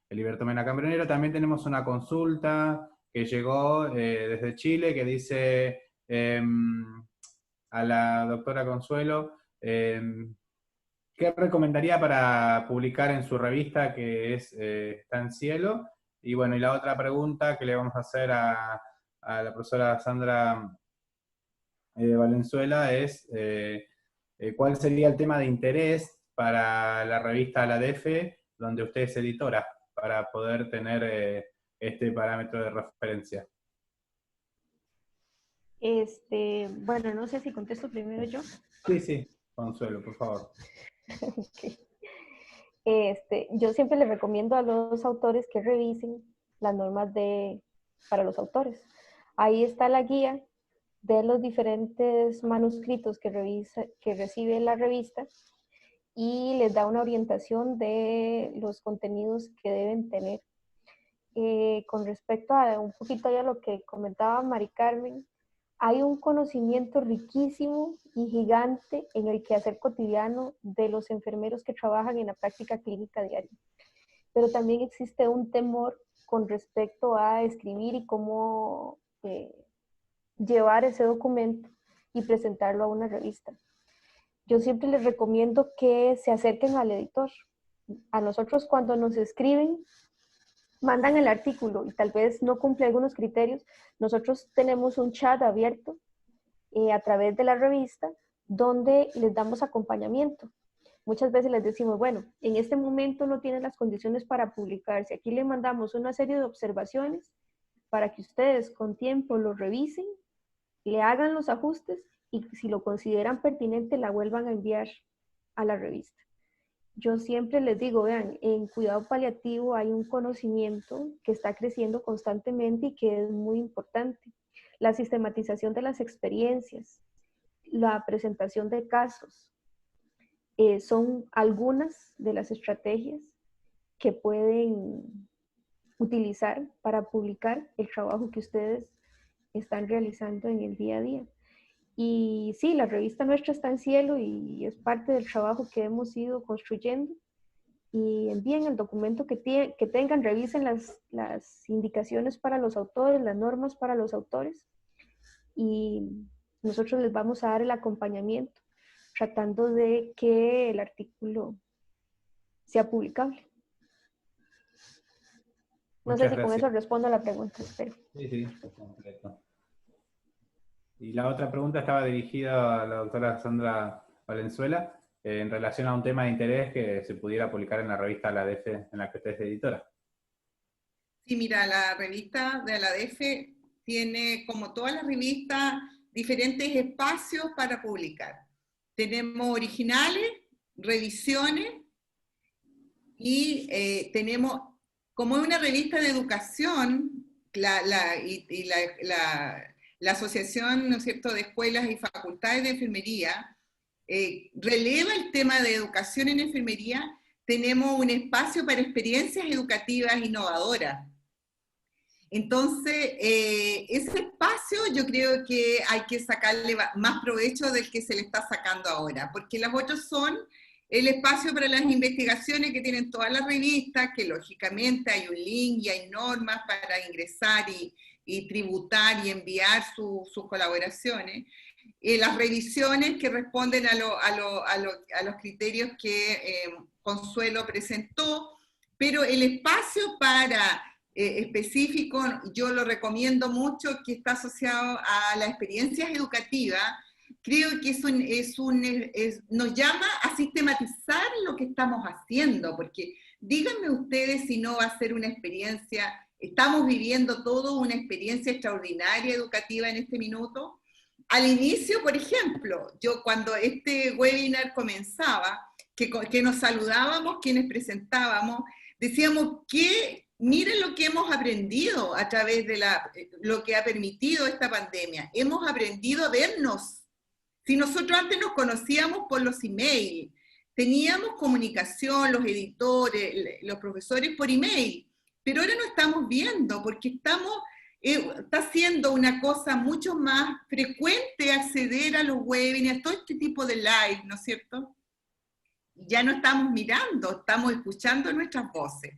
Speaker 1: Heriberto Mena Cambronero. También tenemos una consulta que llegó desde Chile, que dice a la doctora Consuelo, ¿qué recomendaría para publicar en su revista que está en Cielo? Y bueno, y la otra pregunta que le vamos a hacer a la profesora Sandra Valenzuela es, ¿cuál sería el tema de interés para la revista La DF, donde usted es editora, para poder tener este parámetro de referencia?
Speaker 2: Bueno, no sé si contesto primero yo.
Speaker 1: Sí, Consuelo, por favor.
Speaker 2: Okay. Yo siempre les recomiendo a los autores que revisen las normas para los autores. Ahí está la guía de los diferentes manuscritos que recibe la revista, y les da una orientación de los contenidos que deben tener. Con respecto a un poquito ya lo que comentaba Mari Carmen, hay un conocimiento riquísimo y gigante en el quehacer cotidiano de los enfermeros que trabajan en la práctica clínica diaria. Pero también existe un temor con respecto a escribir y cómo llevar ese documento y presentarlo a una revista. Yo siempre les recomiendo que se acerquen al editor. A nosotros, cuando nos escriben, mandan el artículo y tal vez no cumple algunos criterios, nosotros tenemos un chat abierto a través de la revista, donde les damos acompañamiento. Muchas veces les decimos, bueno, en este momento no tienen las condiciones para publicarse. Aquí le mandamos una serie de observaciones para que ustedes con tiempo lo revisen, le hagan los ajustes, y si lo consideran pertinente, la vuelvan a enviar a la revista. Yo siempre les digo, vean, en cuidado paliativo hay un conocimiento que está creciendo constantemente y que es muy importante. La sistematización de las experiencias, la presentación de casos, son algunas de las estrategias que pueden utilizar para publicar el trabajo que ustedes están realizando en el día a día. Y sí, la revista nuestra está en cielo y es parte del trabajo que hemos ido construyendo. Y envíen el documento que tengan, revisen las indicaciones para los autores, las normas para los autores, y nosotros les vamos a dar el acompañamiento tratando de que el artículo sea publicable. No sé si con eso respondo a la pregunta, espero.
Speaker 1: Sí, completo. Y la otra pregunta estaba dirigida a la doctora Sandra Valenzuela, en relación a un tema de interés que se pudiera publicar en la revista La ADF, en la que usted es editora.
Speaker 5: Sí, mira, la revista de la ADF tiene, como todas las revistas, diferentes espacios para publicar. Tenemos originales, revisiones, y tenemos, como es una revista de educación, la Asociación, ¿no es cierto?, de Escuelas y Facultades de Enfermería, releva el tema de educación en enfermería. Tenemos un espacio para experiencias educativas innovadoras. Entonces, ese espacio yo creo que hay que sacarle más provecho del que se le está sacando ahora, porque las otras son el espacio para las investigaciones que tienen todas las revistas, que lógicamente hay un link y hay normas para ingresar y tributar y enviar sus colaboraciones. Las revisiones que responden a los criterios que Consuelo presentó, pero el espacio para específico, yo lo recomiendo mucho, que está asociado a las experiencias educativas. Creo que nos llama a sistematizar lo que estamos haciendo, porque díganme ustedes si no va a ser una experiencia, estamos viviendo todo una experiencia extraordinaria educativa en este minuto. Al inicio, por ejemplo, yo cuando este webinar comenzaba, que nos saludábamos, quienes presentábamos, decíamos que miren lo que hemos aprendido a través de lo que ha permitido esta pandemia. Hemos aprendido a vernos. Si nosotros antes nos conocíamos por los emails, teníamos comunicación, los editores, los profesores por email, pero ahora no estamos viendo porque está siendo una cosa mucho más frecuente acceder a los webinars, todo este tipo de live, ¿no es cierto? Ya no estamos mirando, estamos escuchando nuestras voces.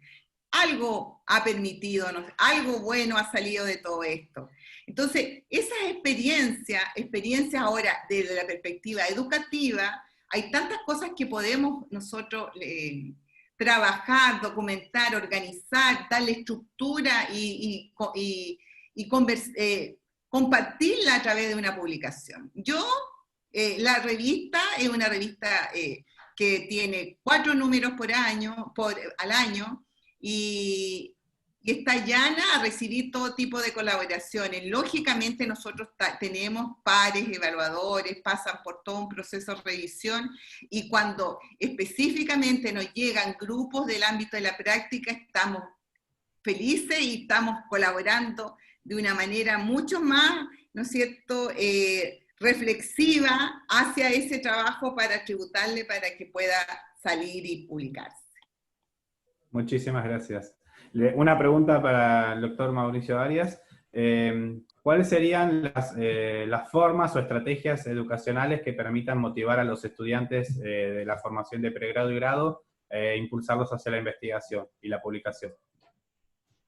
Speaker 5: Algo ha permitido, algo bueno ha salido de todo esto. Entonces, esas experiencias ahora desde la perspectiva educativa, hay tantas cosas que podemos nosotros trabajar, documentar, organizar, darle estructura y compartirla a través de una publicación. La revista es una revista que tiene 4 números al año, y está llana a recibir todo tipo de colaboraciones. Lógicamente nosotros tenemos pares, evaluadores, pasan por todo un proceso de revisión, y cuando específicamente nos llegan grupos del ámbito de la práctica, estamos felices y estamos colaborando de una manera mucho más, ¿no es cierto?, reflexiva hacia ese trabajo para tributarle para que pueda salir y publicarse.
Speaker 1: Muchísimas gracias. Una pregunta para el doctor Mauricio Arias. ¿Cuáles serían las formas o estrategias educacionales que permitan motivar a los estudiantes de la formación de pregrado y grado e impulsarlos hacia la investigación y la publicación?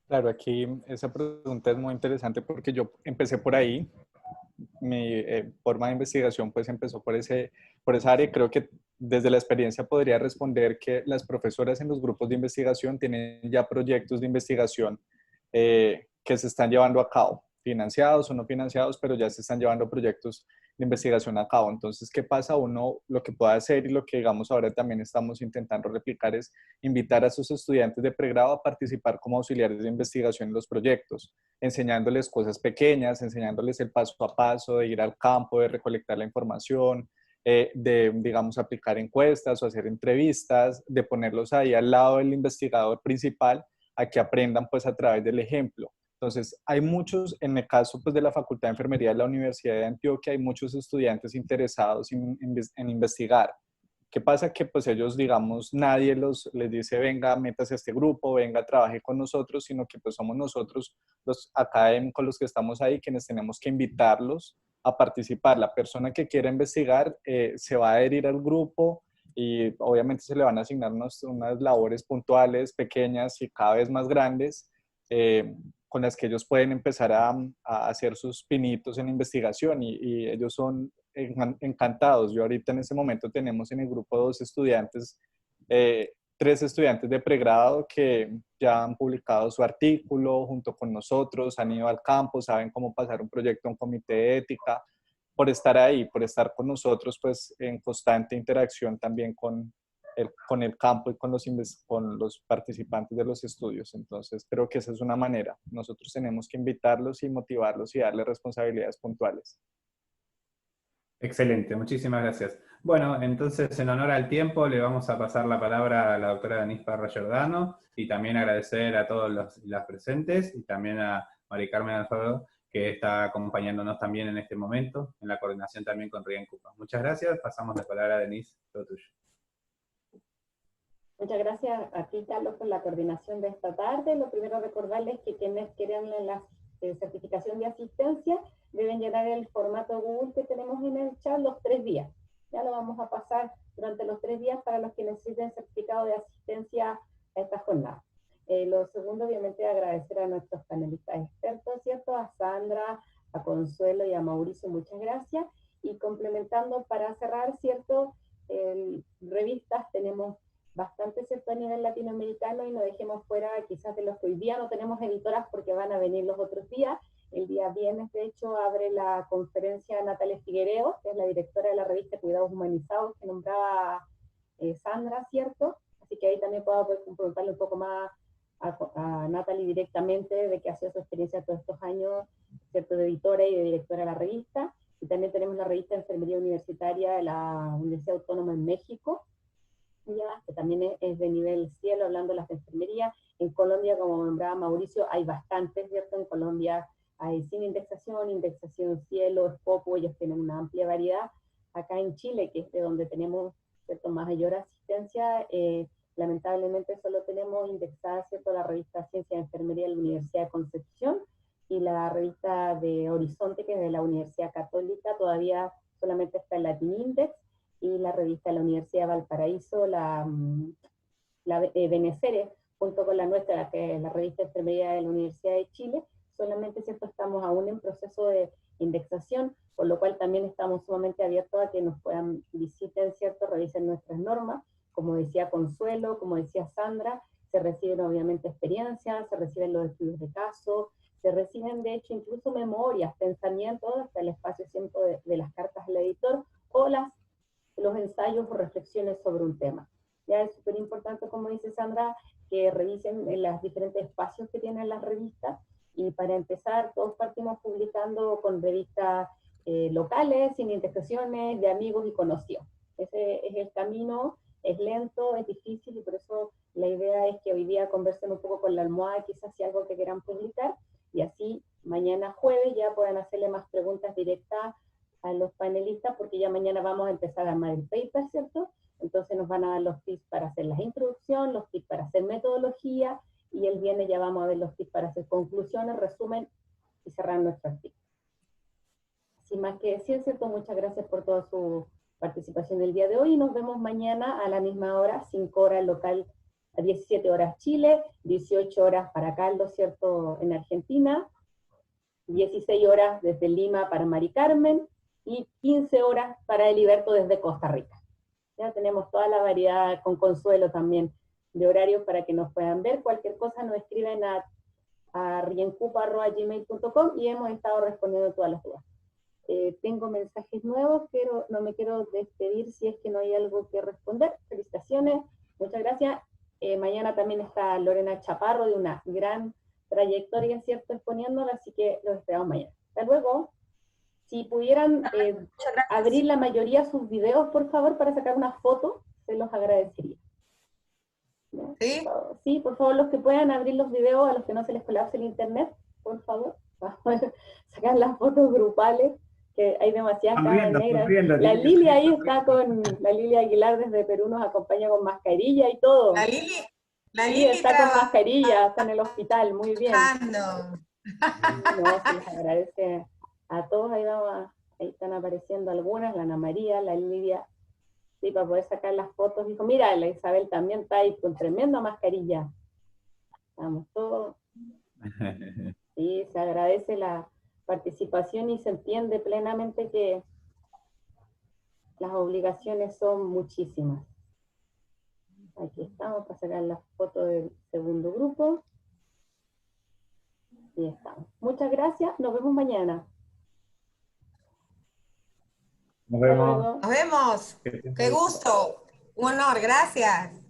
Speaker 6: Claro, aquí esa pregunta es muy interesante porque yo empecé por ahí. Mi forma de investigación pues empezó por esa área. Creo que desde la experiencia podría responder que las profesoras en los grupos de investigación tienen ya proyectos de investigación que se están llevando a cabo, financiados o no financiados, pero ya se están llevando proyectos de investigación a cabo. Entonces, ¿qué pasa? Uno lo que puede hacer, y lo que digamos ahora también estamos intentando replicar, es invitar a sus estudiantes de pregrado a participar como auxiliares de investigación en los proyectos, enseñándoles cosas pequeñas, enseñándoles el paso a paso de ir al campo, de recolectar la información, de, digamos, aplicar encuestas o hacer entrevistas, de ponerlos ahí al lado del investigador principal a que aprendan pues a través del ejemplo. Entonces, hay muchos, en el caso pues, de la Facultad de Enfermería de la Universidad de Antioquia, hay muchos estudiantes interesados en investigar. ¿Qué pasa? Que pues ellos, digamos, nadie les dice, venga, métase a este grupo, venga, trabaje con nosotros, sino que pues somos nosotros los académicos los que estamos ahí, quienes tenemos que invitarlos a participar. La persona que quiera investigar se va a adherir al grupo y obviamente se le van a asignar unas labores puntuales, pequeñas y cada vez más grandes, con las que ellos pueden empezar a hacer sus pinitos en investigación y ellos son encantados. Yo ahorita en este momento tenemos en el grupo 2 estudiantes, 3 estudiantes de pregrado que ya han publicado su artículo junto con nosotros, han ido al campo, saben cómo pasar un proyecto a un comité de ética, por estar ahí, por estar con nosotros pues en constante interacción también con el campo y con los participantes de los estudios. Entonces creo que esa es una manera. Nosotros tenemos que invitarlos y motivarlos y darles responsabilidades puntuales.
Speaker 1: Excelente, muchísimas gracias. Bueno, entonces en honor al tiempo le vamos a pasar la palabra a la doctora Denise Parra Giordano y también agradecer a todos las presentes y también a Mari Carmen Alfaro, que está acompañándonos también en este momento, en la coordinación también con Riencupa. Muchas gracias, pasamos la palabra a Denise, todo tuyo.
Speaker 7: Muchas gracias a ti, Carlos, por la coordinación de esta tarde. Lo primero, recordarles que quienes quieran la certificación de asistencia deben llenar el formato Google que tenemos en el chat los 3 días. Ya lo vamos a pasar durante los 3 días para los que necesiten certificado de asistencia a esta jornada. Lo segundo, obviamente, agradecer a nuestros panelistas expertos, ¿cierto? A Sandra, a Consuelo y a Mauricio, muchas gracias. Y complementando para cerrar, ¿cierto? Revistas tenemos bastante, ¿cierto? A nivel latinoamericano y no dejemos fuera quizás de los que hoy día no tenemos editoras porque van a venir los otros días. El día viernes, de hecho, abre la conferencia Natalia Figuereo, que es la directora de la revista Cuidados Humanizados, que nombraba Sandra, ¿cierto? Así que ahí también puedo preguntarle un poco más a Natalie directamente de qué ha sido su experiencia todos estos años, ¿cierto? De editora y de directora de la revista. Y también tenemos la revista Enfermería Universitaria de la Universidad Autónoma en México, ya, que también es de nivel cielo, hablando de las enfermerías. En Colombia, como nombraba Mauricio, hay bastantes, ¿cierto? En Colombia hay sin indexación cielo, escopo, ellos tienen una amplia variedad. Acá en Chile, que es de donde tenemos, ¿cierto?, mayor asistencia, lamentablemente solo tenemos indexada, ¿cierto?, la revista Ciencia de Enfermería de la Universidad de Concepción y la revista de Horizonte, que es de la Universidad Católica, todavía solamente está el Latin Index, y la revista de la Universidad de Valparaíso, la Benecere, junto con la nuestra, que es la revista de Enfermería de la Universidad de Chile, solamente, ¿cierto?, estamos aún en proceso de indexación, por lo cual también estamos sumamente abiertos a que nos puedan visiten, ¿cierto?, revisen nuestras normas. Como decía Consuelo, como decía Sandra, se reciben obviamente experiencias, se reciben los estudios de caso, se reciben de hecho incluso memorias, pensamientos, hasta el espacio siempre de las cartas al editor, o los ensayos o reflexiones sobre un tema. Ya es súper importante, como dice Sandra, que revisen en los diferentes espacios que tienen las revistas, y para empezar, todos partimos publicando con revistas locales, sin indexaciones, de amigos y conocidos. Ese es el camino, es lento, es difícil, y por eso la idea es que hoy día conversen un poco con la almohada, quizás si algo que quieran publicar, y así mañana jueves ya puedan hacerle más preguntas directas a los panelistas, porque ya mañana vamos a empezar a armar el paper, ¿cierto? Entonces nos van a dar los tips para hacer la introducción, los tips para hacer metodología, y el viernes ya vamos a ver los tips para hacer conclusiones, resumen y cerrar nuestro artículo. Sin más que decir, ¿cierto? Muchas gracias por toda su participación el día de hoy, y nos vemos mañana a la misma hora, 5 horas local, a 17 horas Chile, 18 horas para Carlos, ¿cierto?, en Argentina, 16 horas desde Lima para Mari Carmen, y 15 horas para Eliberto desde Costa Rica. Ya tenemos toda la variedad, con Consuelo también, de horarios para que nos puedan ver. Cualquier cosa nos escriben a riencupa@gmail.com y hemos estado respondiendo todas las dudas. Tengo mensajes nuevos, pero no me quiero despedir si es que no hay algo que responder. Felicitaciones, muchas gracias. Mañana también está Lorena Chaparro, de una gran trayectoria, ¿cierto?, exponiéndola, así que los esperamos mañana. Hasta luego. Si pudieran abrir la mayoría sus videos, por favor, para sacar una foto, se los agradecería.
Speaker 3: ¿Sí?
Speaker 7: Sí, por favor, los que puedan abrir los videos, a los que no se les colapse el internet, por favor. Vamos a sacar las fotos grupales, que hay demasiadas caras negras. La Lili ahí está con, la Lili Aguilar desde Perú nos acompaña con mascarilla y todo.
Speaker 3: La Lili
Speaker 7: está con mascarilla, está en el hospital, muy bien.
Speaker 3: No,
Speaker 7: se les agradece a todos, ahí están apareciendo algunas, la Ana María, la Lidia, sí, para poder sacar las fotos. Dijo, mira, la Isabel también está ahí con tremenda mascarilla. Estamos todos. Sí, se agradece la participación y se entiende plenamente que las obligaciones son muchísimas. Aquí estamos para sacar las fotos del segundo grupo. Y estamos. Muchas gracias, nos vemos mañana.
Speaker 1: Nos vemos.
Speaker 7: Hasta luego.
Speaker 3: nos vemos. Qué gusto. Un honor, gracias.